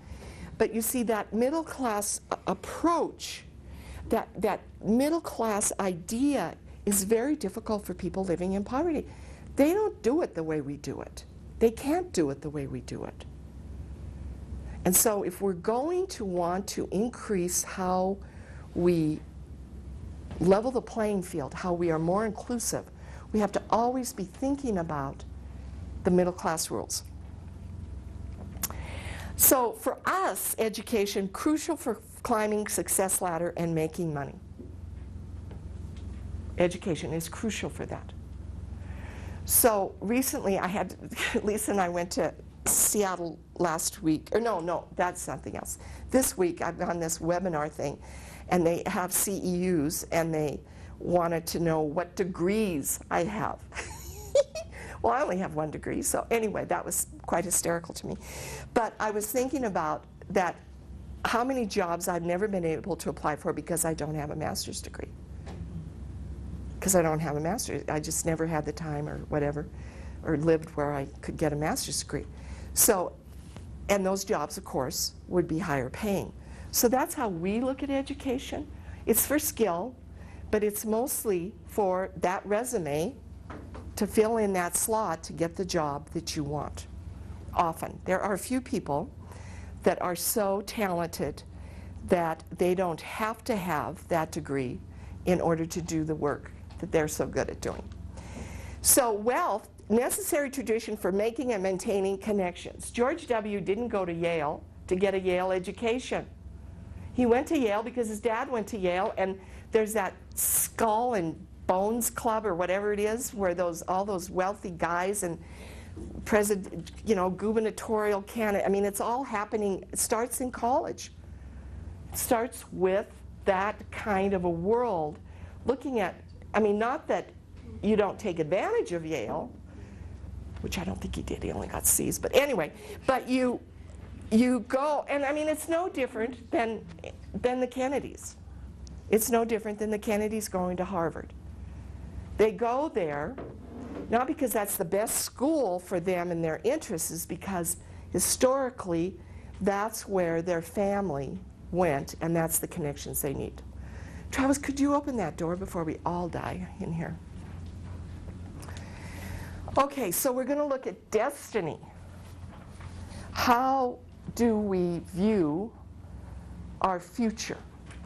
S1: But you see, that middle class approach, that middle class idea is very difficult for people living in poverty. They don't do it the way we do it. They can't do it the way we do it. And so if we're going to want to increase how we level the playing field, how we are more inclusive, we have to always be thinking about the middle class rules. So for us, education, crucial for climbing success ladder and making money. Education is crucial for that. So recently I had, Lisa and I went to Seattle last week, or no, that's something else. This week I've done this webinar thing, and they have CEUs, and they wanted to know what degrees I have. Well, I only have 1 degree, so anyway, that was quite hysterical to me. But I was thinking about that, how many jobs I've never been able to apply for because I don't have a master's degree. Because I don't have a master's, I just never had the time or whatever, or lived where I could get a master's degree. So, and those jobs, of course, would be higher paying. So that's how we look at education. It's for skill, but it's mostly for that resume to fill in that slot to get the job that you want. Often. There are a few people that are so talented that they don't have to have that degree in order to do the work that they're so good at doing. So wealth, necessary tradition for making and maintaining connections. George W. didn't go to Yale to get a Yale education. He went to Yale because his dad went to Yale, and there's that Skull and Bones Club or whatever it is, where all those wealthy guys and gubernatorial candidate, I mean, it's all happening. It starts in college. It starts with that kind of a world, looking at, I mean, not that you don't take advantage of Yale, which I don't think he did, he only got C's, but anyway, but you go, and I mean, it's no different than the Kennedys. It's no different than the Kennedys going to Harvard. They go there, not because that's the best school for them and their interests, is because historically that's where their family went, and that's the connections they need. Travis, could you open that door before we all die in here? Okay, so we're going to look at destiny. How do we view our future?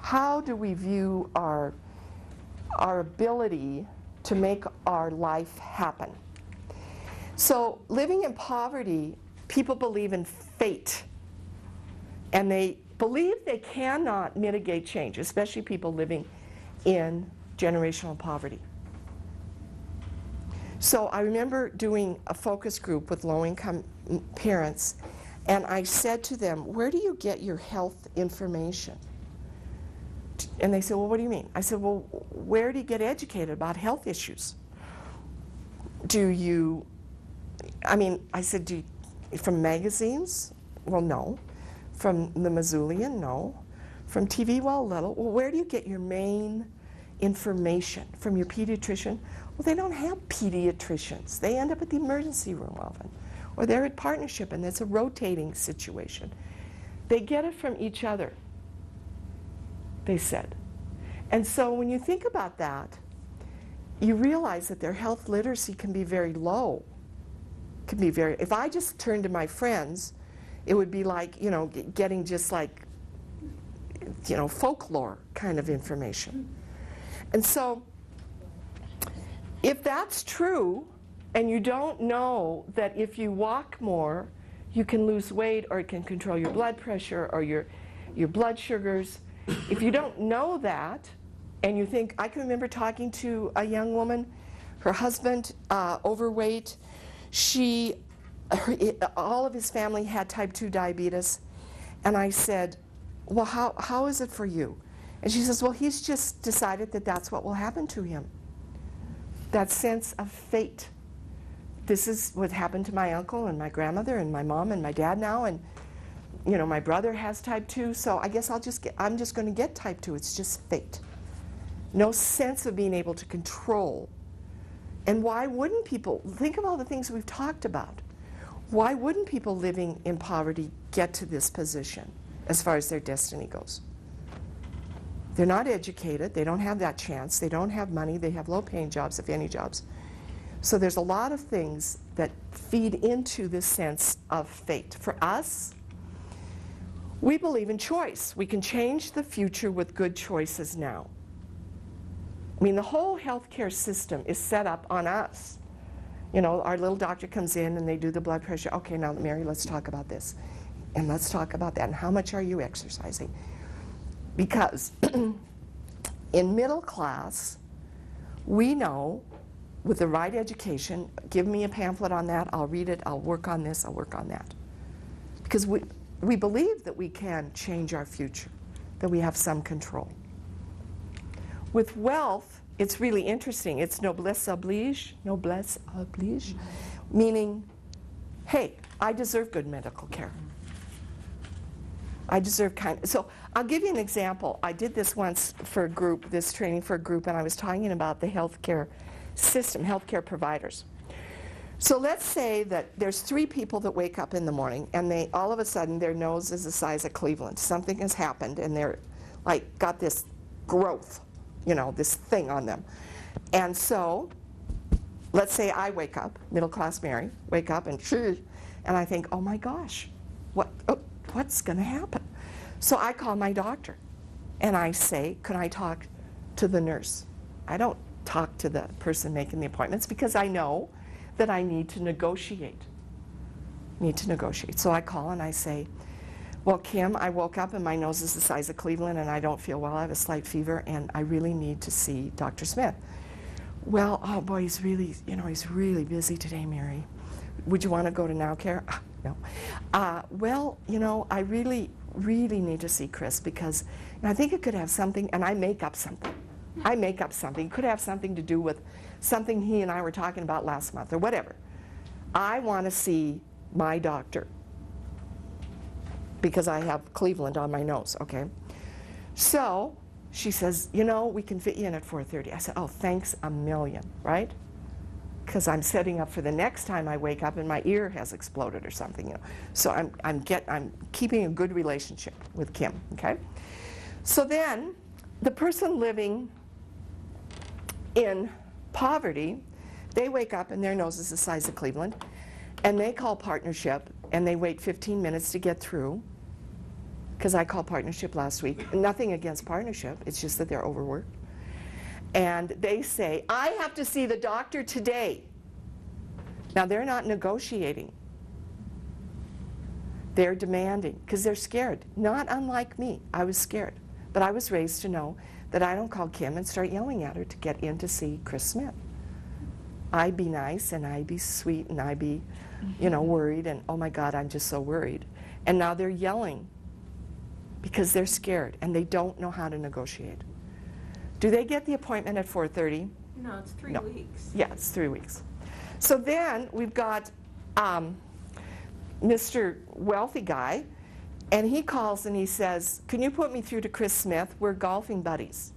S1: How do we view our ability to make our life happen? So living in poverty, people believe in fate. And they believe they cannot mitigate change, especially people living in generational poverty. So I remember doing a focus group with low-income parents, and I said to them, where do you get your health information? And they said, well, what do you mean? I said, well, where do you get educated about health issues? Do you, I said, from magazines? Well, no. From the Missoulian? No. From TV? Well, a little. Well, where do you get your main information? From your pediatrician? Well, they don't have pediatricians. They end up at the emergency room often. Or they're at partnership, and it's a rotating situation. They get it from each other, they said. And so when you think about that, you realize that their health literacy can be very low. Can be very, if I just turned to my friends, it would be like, getting just like, folklore kind of information. And so if that's true, and you don't know that if you walk more, you can lose weight, or it can control your blood pressure or your blood sugars. If you don't know that, and you think, I can remember talking to a young woman, her husband, overweight, all of his family had type 2 diabetes, and I said, well, how is it for you? And she says, well, he's just decided that that's what will happen to him. That sense of fate. This is what happened to my uncle and my grandmother and my mom and my dad now, and you know, my brother has type 2, so I guess I'm just going to get type 2. It's just fate. No sense of being able to control. And why wouldn't people, think of all the things we've talked about. Why wouldn't people living in poverty get to this position as far as their destiny goes? They're not educated, they don't have that chance, they don't have money, they have low-paying jobs, if any jobs. So there's a lot of things that feed into this sense of fate. For us, we believe in choice. We can change the future with good choices now. I mean, the whole healthcare system is set up on us. You know, our little doctor comes in and they do the blood pressure. Okay, now Mary, let's talk about this. And let's talk about that. And how much are you exercising? Because in middle class, we know with the right education, give me a pamphlet on that, I'll read it, I'll work on this, I'll work on that. Because we believe that we can change our future, that we have some control. With wealth, it's really interesting. It's noblesse oblige, meaning, hey, I deserve good medical care. I deserve so I'll give you an example. I did this once for a group, this training for a group, and I was talking about the healthcare system, healthcare providers. So let's say that there's 3 people that wake up in the morning and they all of a sudden their nose is the size of Cleveland. Something has happened and they're like got this growth, you know, this thing on them. And so let's say I wake up, middle class Mary, wake up and I think, oh my gosh, what's going to happen? So I call my doctor and I say, could I talk to the nurse? I don't talk to the person making the appointments because I know that I need to negotiate. So I call and I say, well, Kim, I woke up and my nose is the size of Cleveland and I don't feel well. I have a slight fever and I really need to see Dr. Smith. Well, oh boy, he's really busy today, Mary. Would you want to go to Now Care? No. Well, you know, I really need to see Chris because I think it could have something, and I make up something. It could have something to do with something he and I were talking about last month or whatever. I want to see my doctor because I have Cleveland on my nose, okay? So she says, you know, we can fit you in at 4:30. I said, oh, thanks a million, right? Because I'm setting up for the next time I wake up and my ear has exploded or something, you know. So I'm keeping a good relationship with Kim, okay? So then the person living in poverty, they wake up and their nose is the size of Cleveland, and they call partnership and they wait 15 minutes to get through, because I called partnership last week. Nothing against partnership, it's just that they're overworked. And they say, I have to see the doctor today. Now they're not negotiating. They're demanding, because they're scared. Not unlike me, I was scared. But I was raised to know that I don't call Kim and start yelling at her to get in to see Chris Smith. I'd be nice and I'd be sweet and I'd be, you know, worried and oh my God, I'm just so worried. And now they're yelling because they're scared and they don't know how to negotiate. Do they get the appointment at 4:30?
S6: No, it's 3 weeks.
S1: Yeah, it's 3 weeks. So then we've got Mr. Wealthy Guy, and he calls and he says, can you put me through to Chris Smith? We're golfing buddies.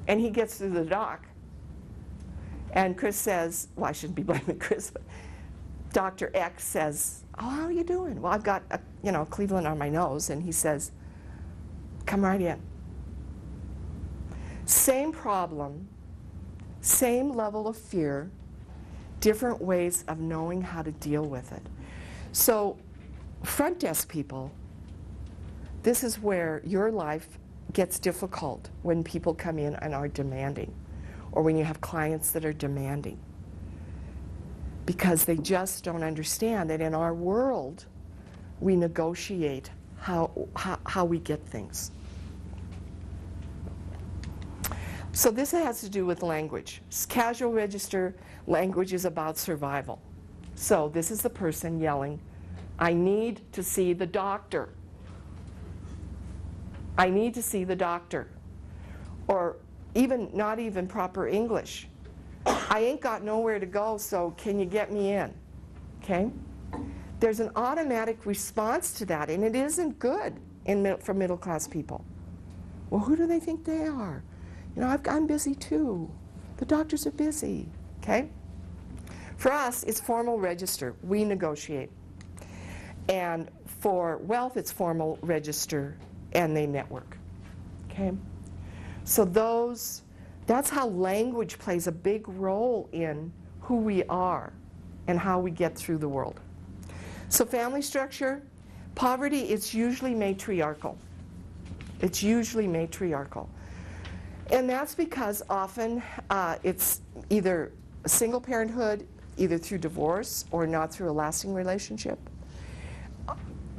S1: And he gets through the doc. And Chris says, well, I shouldn't be blaming Chris, but Dr. X says, oh, how are you doing? Well, I've got, Cleveland on my nose. And he says, come right in. Same problem, same level of fear, different ways of knowing how to deal with it. So front desk people, this is where your life gets difficult when people come in and are demanding, or when you have clients that are demanding, because they just don't understand that in our world we negotiate how we get things. So this has to do with language. Casual register language is about survival. So this is the person yelling, I need to see the doctor. I need to see the doctor. Or even not even proper English. I ain't got nowhere to go, so can you get me in? Okay? There's an automatic response to that, and it isn't good for middle-class people. Well, who do they think they are? You know, I'm busy too. The doctors are busy, okay? For us, it's formal register. We negotiate. And for wealth, it's formal register, and they network, okay? So that's how language plays a big role in who we are and how we get through the world. So family structure, poverty, it's usually matriarchal. It's usually matriarchal. And that's because often it's either a single parenthood, either through divorce or not through a lasting relationship.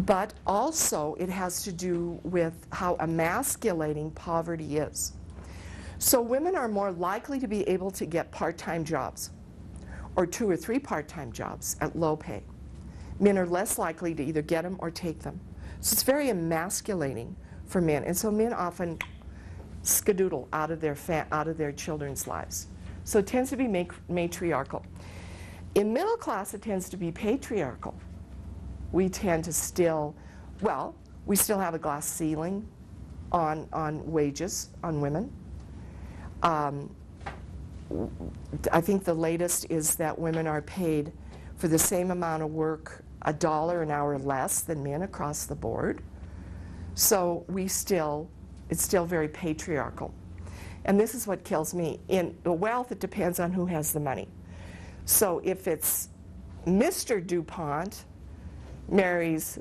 S1: But also it has to do with how emasculating poverty is. So women are more likely to be able to get part-time jobs or 2 or 3 part-time jobs at low pay. Men are less likely to either get them or take them. So it's very emasculating for men. And so men often skedoodle out of their children's lives. So it tends to be matriarchal. In middle class, it tends to be patriarchal. We tend to still have a glass ceiling on wages on women. I think the latest is that women are paid for the same amount of work $1 an hour less than men across the board. So it's still very patriarchal. And this is what kills me. In the wealth, it depends on who has the money. So if it's Mr. DuPont marries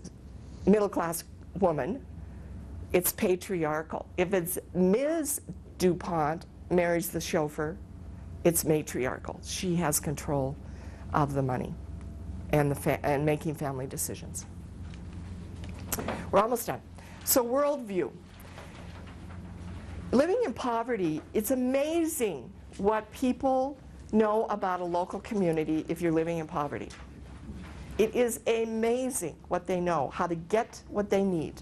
S1: middle-class woman, it's patriarchal. If it's Ms. DuPont marries the chauffeur, it's matriarchal. She has control of the money and making family decisions. We're almost done. So worldview. Living in poverty, it's amazing what people know about a local community if you're living in poverty. It is amazing what they know, how to get what they need.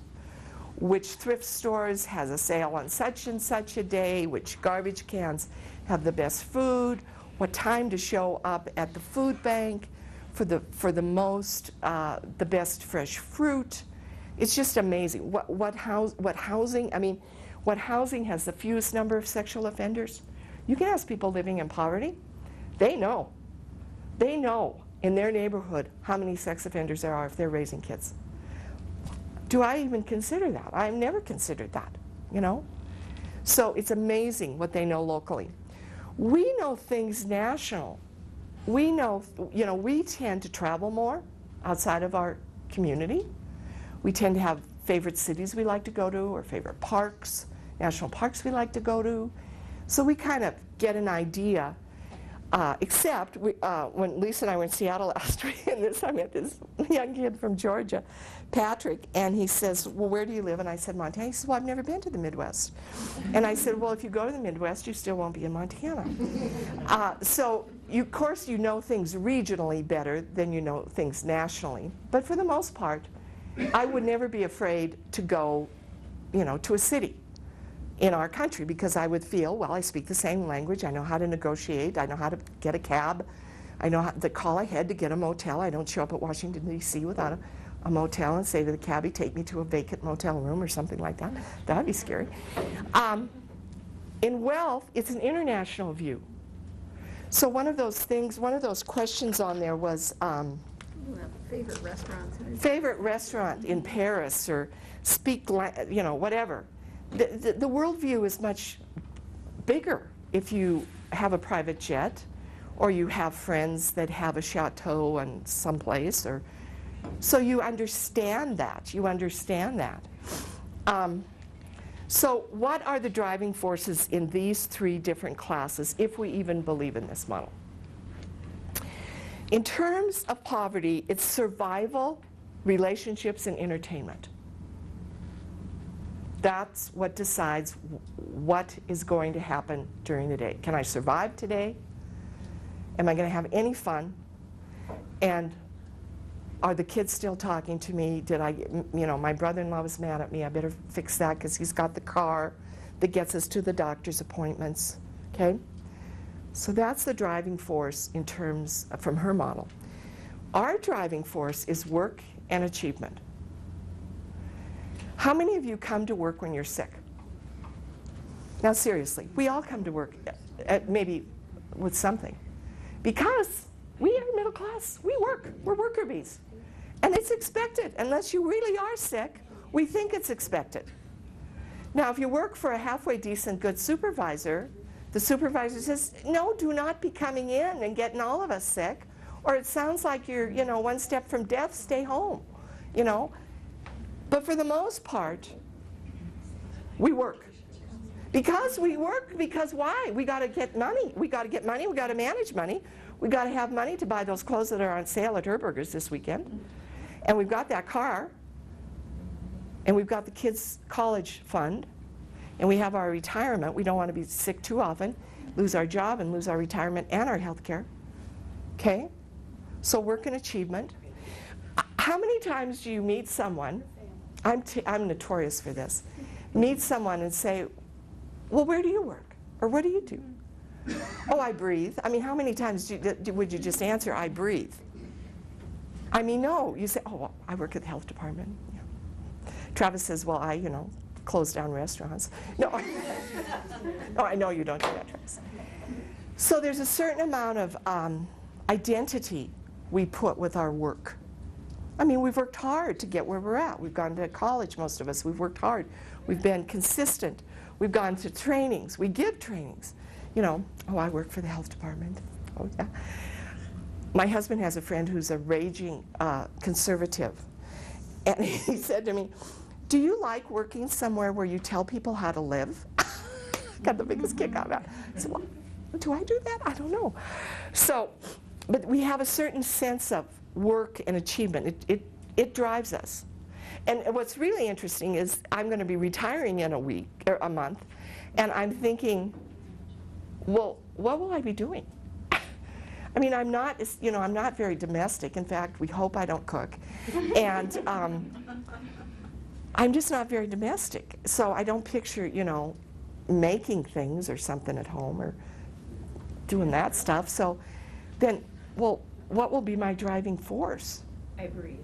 S1: Which thrift stores has a sale on such and such a day, which garbage cans have the best food, what time to show up at the food bank for the best fresh fruit. It's just amazing. What housing has the fewest number of sexual offenders? You can ask people living in poverty. They know. They know in their neighborhood how many sex offenders there are if they're raising kids. Do I even consider that? I've never considered that, you know? So it's amazing what they know locally. We know things national. We know, we tend to travel more outside of our community. We tend to have favorite cities we like to go to or favorite parks, national parks we like to go to. So we kind of get an idea. Except when Lisa and I were in Seattle last week, and I met this young kid from Georgia, Patrick, and he says, well, where do you live? And I said, Montana. He said, well, I've never been to the Midwest. And I said, well, if you go to the Midwest, you still won't be in Montana. So, of course, you know things regionally better than you know things nationally. But for the most part, I would never be afraid to go, to a city in our country, because I would feel, well, I speak the same language, I know how to negotiate, I know how to get a cab, I know how to call ahead to get a motel. I don't show up at Washington, D.C. without a motel and say to the cabbie, take me to a vacant motel room or something like that. That would be scary. In wealth, it's an international view. So one of those questions on there was
S6: Favorite restaurants.
S1: favorite restaurant in Paris, or whatever. The worldview is much bigger if you have a private jet, or you have friends that have a chateau in some place, or so you understand that. So what are the driving forces in these 3 different classes, if we even believe in this model? In terms of poverty, it's survival, relationships, and entertainment. That's what decides what is going to happen during the day. Can I survive today? Am I going to have any fun? And Are the kids still talking to me? Did I, my brother-in-law was mad at me. I better fix that because he's got the car that gets us to the doctor's appointments, okay? So that's the driving force in terms, from her model. Our driving force is work and achievement. How many of you come to work when you're sick? Now seriously, we all come to work maybe with something. Because we are middle class, we work, we're worker bees. And it's expected, unless you really are sick, we think it's expected. Now if you work for a halfway decent good supervisor, the supervisor says, no, do not be coming in and getting all of us sick, or it sounds like you're, one step from death, stay home, But for the most part, we work. Because we work, because why? We got to get money. We got to get money, we got to manage money. We got to have money to buy those clothes that are on sale at Herberger's this weekend. And we've got that car. And we've got the kids' college fund. And we have our retirement. We don't want to be sick too often, lose our job and lose our retirement and our health care. Okay? So work and achievement. How many times do you meet someone, I'm notorious for this, meet someone and say, well, where do you work? Or what do you do? Oh, I breathe. I mean, how many times would you just answer, I breathe? I mean, no. You say, oh, well, I work at the health department. Yeah. Travis says, well, I, close down restaurants. No, no, I know you don't do that, Travis. So there's a certain amount of identity we put with our work. I mean, we've worked hard to get where we're at. We've gone to college, most of us. We've worked hard. We've been consistent. We've gone to trainings. We give trainings. Oh, I work for the health department. Oh, yeah. My husband has a friend who's a raging conservative. And he said to me, do you like working somewhere where you tell people how to live? Got the biggest kick out of that. I said, well, do I do that? I don't know. So, but we have a certain sense of work and achievement. It drives us. And what's really interesting is I'm going to be retiring in a month, and I'm thinking, well, what will I be doing? I mean, I'm not very domestic. In fact, we hope I don't cook. And I'm just not very domestic. So I don't picture, making things or something at home or doing that stuff. So then, well, what will be my driving force?
S6: I breathe.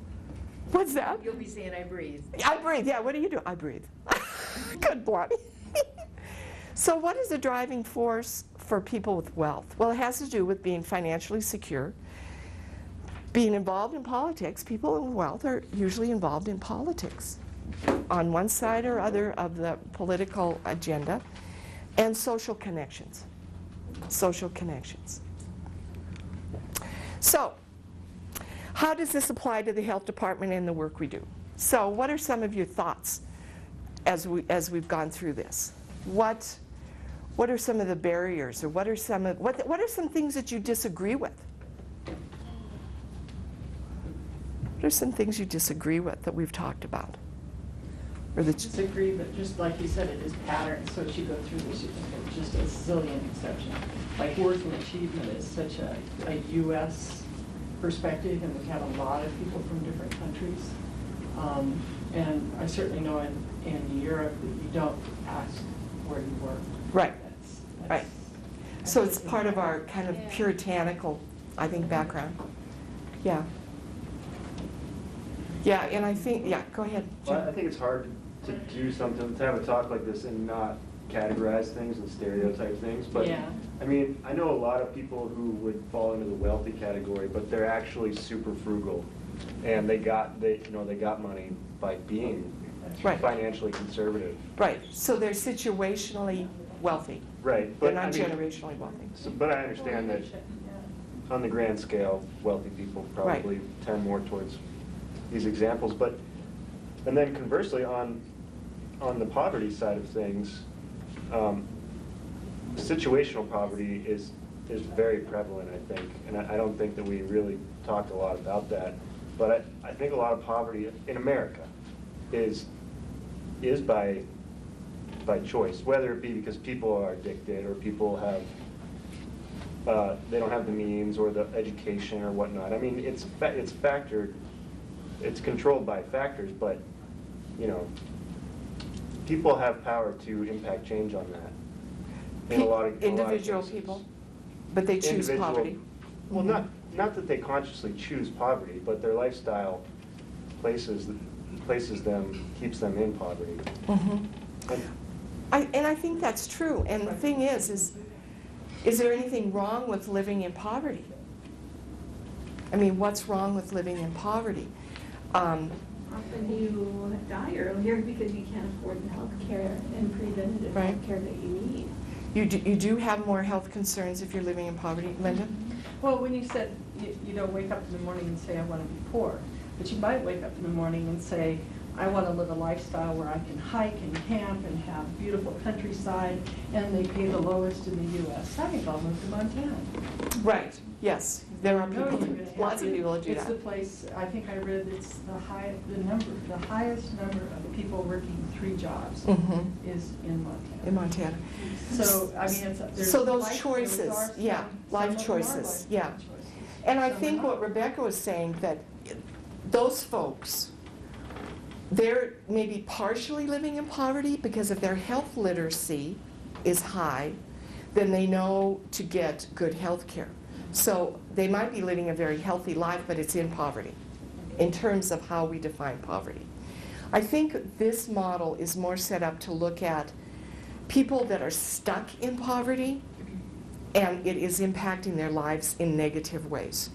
S1: What's that?
S6: You'll be saying I breathe.
S1: I breathe, yeah. What do you do? I breathe. Good blood. So what is the driving force for people with wealth? Well, it has to do with being financially secure, being involved in politics. People with wealth are usually involved in politics on one side or other of the political agenda, and social connections. Social connections. So, how does this apply to the health department and the work we do? So, what are some of your thoughts as we've gone through this? What are some of the barriers, or what are some things that you disagree with? What are some things you disagree with that we've talked about? Or that
S7: Disagree, but just like you said, it is patterns. So as you go through this, you think of just a zillion exceptions. Like work and achievement is such a U.S. perspective, and we have a lot of people from different countries. And I certainly know in Europe that you don't ask where you work.
S1: Right.
S7: That's
S1: Right. So it's part of our kind of puritanical, I think, background. Yeah. Yeah, and I think, yeah, go ahead, Jim.
S8: Well, I think it's hard to do something, to have a talk like this and not categorize things and stereotype things. But
S7: Yeah.
S8: I mean, I know a lot of people who would fall into the wealthy category, but they're actually super frugal, and they got money by being
S1: Right.
S8: financially conservative.
S1: Right, so they're situationally wealthy.
S8: Right,
S1: They're
S8: but I
S1: not
S8: mean,
S1: generationally wealthy.
S8: but I understand that on the grand scale, wealthy people probably tend more towards these examples. And then conversely, on the poverty side of things, situational poverty is very prevalent, I think, and I don't think that we really talked a lot about that. But I think a lot of poverty in America is by choice, whether it be because people are addicted or people have they don't have the means or the education or whatnot. I mean, it's factored it's controlled by factors, but, you know, people have power to impact change on that. In a lot of
S1: Individual
S8: cases.
S1: people, but they choose
S8: Individual-
S1: poverty.
S8: Well, not that they consciously choose poverty, but their lifestyle places them, keeps them in poverty.
S1: Mhm.
S8: And
S1: And I think that's true. And the thing is there anything wrong with living in poverty? I mean, what's wrong with living in poverty?
S6: Often you die earlier because you can't afford the health care and preventative
S1: Right.
S6: health care that you need.
S1: You do have more health concerns if you're living in poverty, Linda?
S7: Well, when you said, you don't wake up in the morning and say, I want to be poor, but you might wake up in the morning and say, I want to live a lifestyle where I can hike and camp and have beautiful countryside, and they pay the lowest in the U.S. I think I'll move to Montana.
S1: Right, yes. There are
S7: No,
S1: people,
S7: you're gonna have
S1: lots of
S7: it.
S1: people that do
S7: It's the
S1: that.
S7: place, I think I read it's the highest number of people working 3 jobs
S1: Mhm.
S7: is in Montana.
S1: In Montana.
S7: So, I mean, there's.
S1: So those
S7: life
S1: choices,
S7: are
S1: yeah,
S7: some
S1: life
S7: of them are
S1: choices,
S7: life
S1: yeah.
S7: choices.
S1: And I
S7: Some are
S1: think
S7: not.
S1: what Rebecca was saying, that those folks, they're maybe partially living in poverty because if their health literacy is high, then they know to get good health care. So they might be living a very healthy life, but it's in poverty in terms of how we define poverty. I think this model is more set up to look at people that are stuck in poverty and it is impacting their lives in negative ways.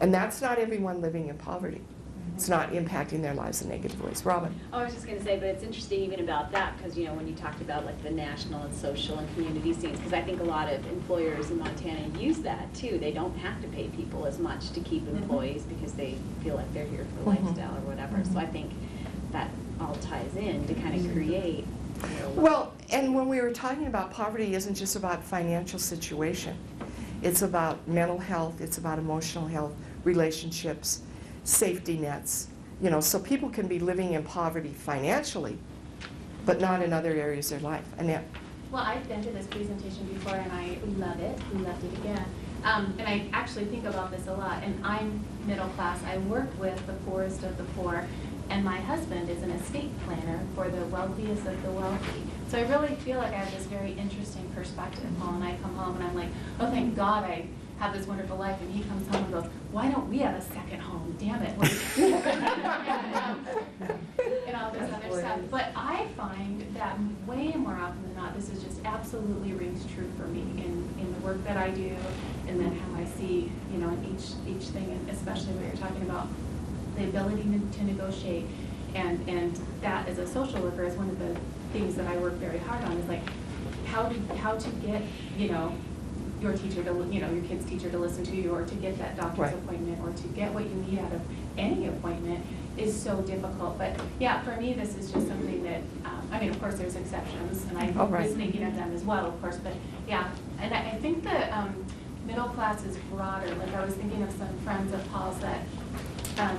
S1: And that's not everyone living in poverty. It's not impacting their lives in negative ways. Robin?
S4: I was just going to say, but it's interesting even about that, because, you know, when you talked about like the national and social and community scenes, because I think a lot of employers in Montana use that too. They don't have to pay people as much to keep employees because they feel like they're here for the
S1: Mhm.
S4: lifestyle or whatever. So I think that all ties in to kind of create, you know,
S1: Well, and when we were talking about poverty, isn't just about financial situation. It's about mental health, it's about emotional health, relationships, safety nets. You know, so people can be living in poverty financially, but not in other areas of their life. Annette?
S2: Well, I've been to this presentation before and I love it. We loved it again. And I actually think about this a lot. And I'm middle class. I work with the poorest of the poor. And my husband is an estate planner for the wealthiest of the wealthy. So I really feel like I have this very interesting perspective. Paul and I come home and I'm like, oh, thank God I have this wonderful life. And he comes home and goes, why don't we have a second home? Damn it. And all this other stuff. But I find that way more often than not, this is just absolutely rings true for me in the work that I do, and then how I see, you know, in each thing, and especially when you're talking about the ability to negotiate, and that as a social worker is one of the things that I work very hard on, is like how to get, you know, your teacher to, you know, your kid's teacher to listen to you, or to get that doctor's
S1: Right.
S2: appointment, or to get what you need out of any appointment is so difficult. But yeah, for me, this is just something that, I mean, of course, there's exceptions, and I
S1: Oh, right.
S2: was thinking of them as well, of course, but yeah. And I think the middle class is broader. Like, I was thinking of some friends of Paul's that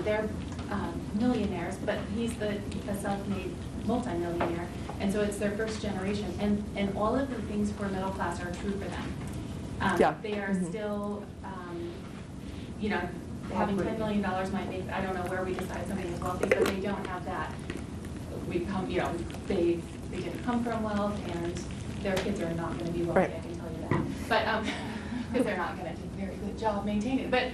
S2: they're millionaires, but he's a self-made multimillionaire, and so it's their first generation, and all of the things for middle class are true for them.
S1: Yeah.
S2: They are
S1: Mhm.
S2: still, you know, having $10 million might make, I don't know where we decide something is wealthy, but they don't have that. We come, you know, they didn't come from wealth, and their kids are not going to be wealthy,
S1: Right.
S2: I can tell you that. But, because they're not going to do a very good job maintaining it. But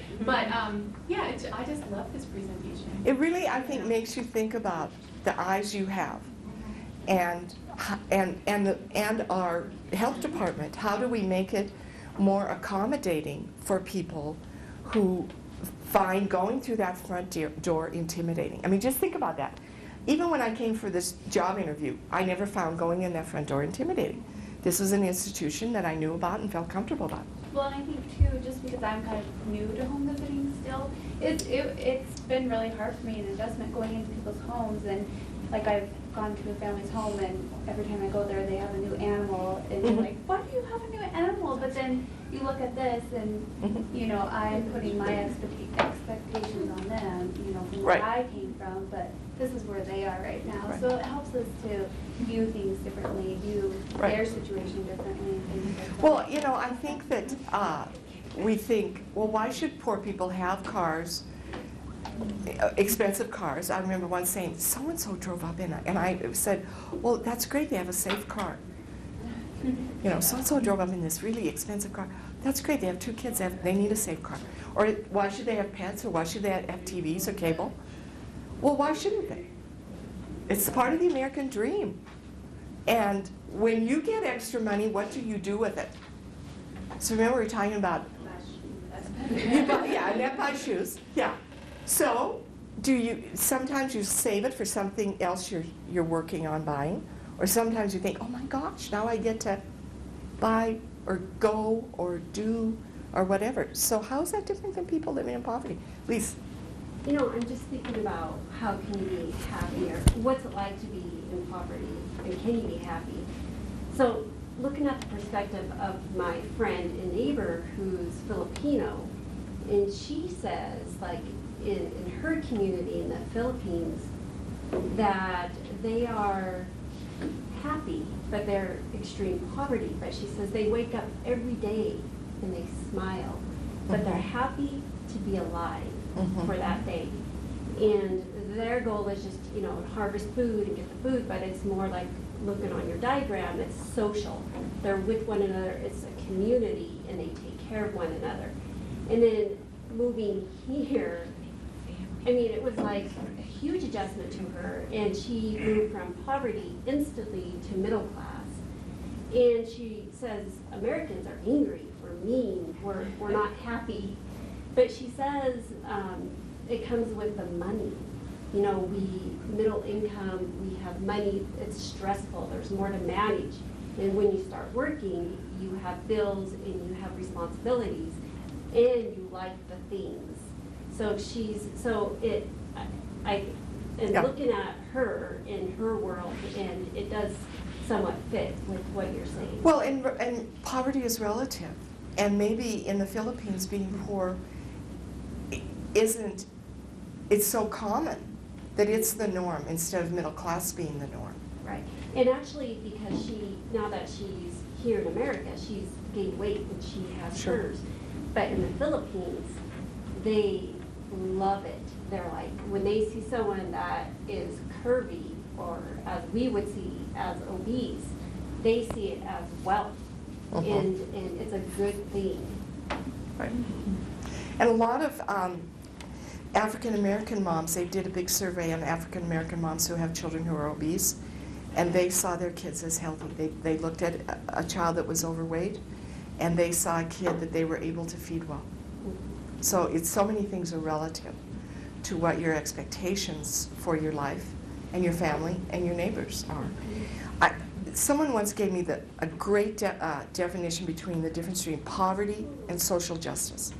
S2: yeah, I just love this presentation.
S1: It really, I think, makes you think about the eyes you have, and our health department. How do we make it more accommodating for people who find going through that front door intimidating? I mean, just think about that. Even when I came for this job interview, I never found going in that front door intimidating. This was an institution that I knew about and felt comfortable about.
S2: Well, and I think too, just because I'm kind of new to home visiting still, it's been really hard for me, an adjustment going into people's homes, and like I've gone to a family's home, and every time I go there, they have a new animal, and you're like, why do you have a new animal? But then you look at this, and you know, I'm putting my expectations on them, you know, from where
S1: Right.
S2: I came from, but this is where they are right now.
S1: Right.
S2: So it helps us to view things differently, view
S1: Right.
S2: their situation differently, and things like that.
S1: Well, you know, I think that we think, well, why should poor people have cars? expensive cars. I remember once saying, so-and-so drove up in it, and I said, well, that's great, they have a safe car. You know, so-and-so drove up in this really expensive car. That's great, they have 2 kids, they need a safe car. Or why should they have pets, or why should they have TVs or cable? Well, why shouldn't they? It's part of the American dream. And when you get extra money, what do you do with it? So remember we were talking about, and that buys shoes, yeah. So sometimes you save it for something else you're working on buying, or sometimes you think, oh my gosh, now I get to buy or go or do or whatever. So how is that different than people living in poverty? Lisa.
S9: You know, I'm just thinking about how can you be happier? What's it like to be in poverty, and can you be happy? So looking at the perspective of my friend and neighbor who's Filipino, and she says, like, in her community in the Philippines, that they are happy, but they're extreme poverty. But she says they wake up every day and they smile, but they're happy to be alive for that day. And their goal is just, you know, harvest food and get the food, but it's more like looking on your diagram, it's social. They're with one another, it's a community, and they take care of one another. And then moving here, I mean, it was like a huge adjustment to her, and she moved from poverty instantly to middle class. And she says Americans are angry, we're mean, we're not happy. But she says it comes with the money. You know, middle income, we have money, it's stressful, there's more to manage. And when you start working, you have bills and you have responsibilities, and you like the things. So looking at her in her world, and it does somewhat fit with what you're saying.
S1: Well, and poverty is relative. And maybe in the Philippines, being poor it's so common that it's the norm instead of middle class being the norm.
S9: Right. And actually, because now that she's here in America, she's gained weight and she has hers. But in the Philippines, they love it. They're like, when they see someone that is curvy, or as we would see as obese, they see it as wealth. And it's a good thing.
S1: Right. And a lot of African American moms, they did a big survey on African American moms who have children who are obese, and they saw their kids as healthy. They looked at a child that was overweight, and they saw a kid that they were able to feed well. So so many things are relative to what your expectations for your life and your family and your neighbors are. Someone once gave me a great definition between the difference between poverty and social justice.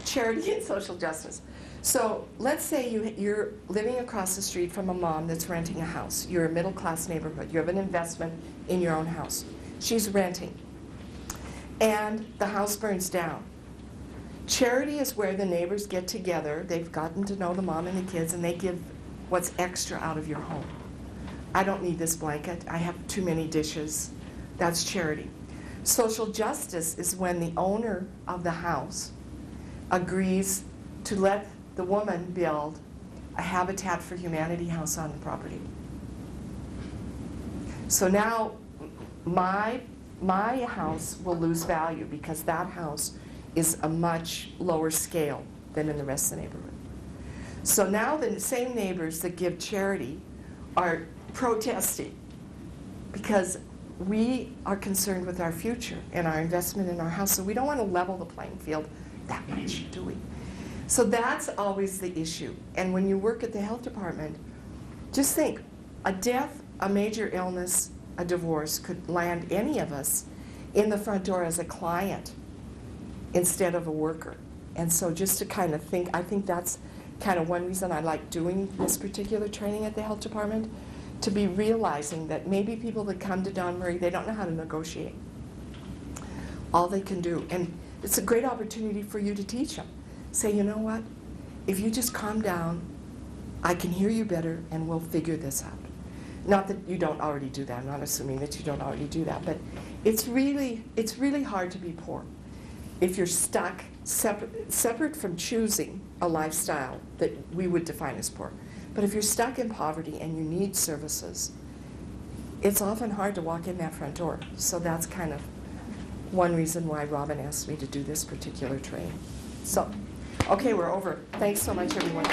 S1: Charity and social justice. So let's say you're living across the street from a mom that's renting a house. You're a middle-class neighborhood. You have an investment in your own house. She's renting. And the house burns down. Charity is where the neighbors get together. They've gotten to know the mom and the kids, and they give what's extra out of your home. I don't need this blanket. I have too many dishes. That's charity. Social justice is when the owner of the house agrees to let the woman build a Habitat for Humanity house on the property. So now my house will lose value because that house is a much lower scale than in the rest of the neighborhood. So now the same neighbors that give charity are protesting because we are concerned with our future and our investment in our house, so we don't want to level the playing field that much, do we? So that's always the issue. And when you work at the health department, just think, a death, a major illness, a divorce could land any of us in the front door as a client instead of a worker. And so just to kind of think, I think that's kind of one reason I like doing this particular training at the health department, to be realizing that maybe people that come to Don Murray, they don't know how to negotiate. All they can do, and it's a great opportunity for you to teach them. Say, you know what, if you just calm down, I can hear you better and we'll figure this out. Not that you don't already do that, I'm not assuming that you don't already do that, but it's really hard to be poor. if you're stuck, separate from choosing a lifestyle that we would define as poor, but if you're stuck in poverty and you need services, it's often hard to walk in that front door. So that's kind of one reason why Robin asked me to do this particular training. So, okay, we're over. Thanks so much, everyone.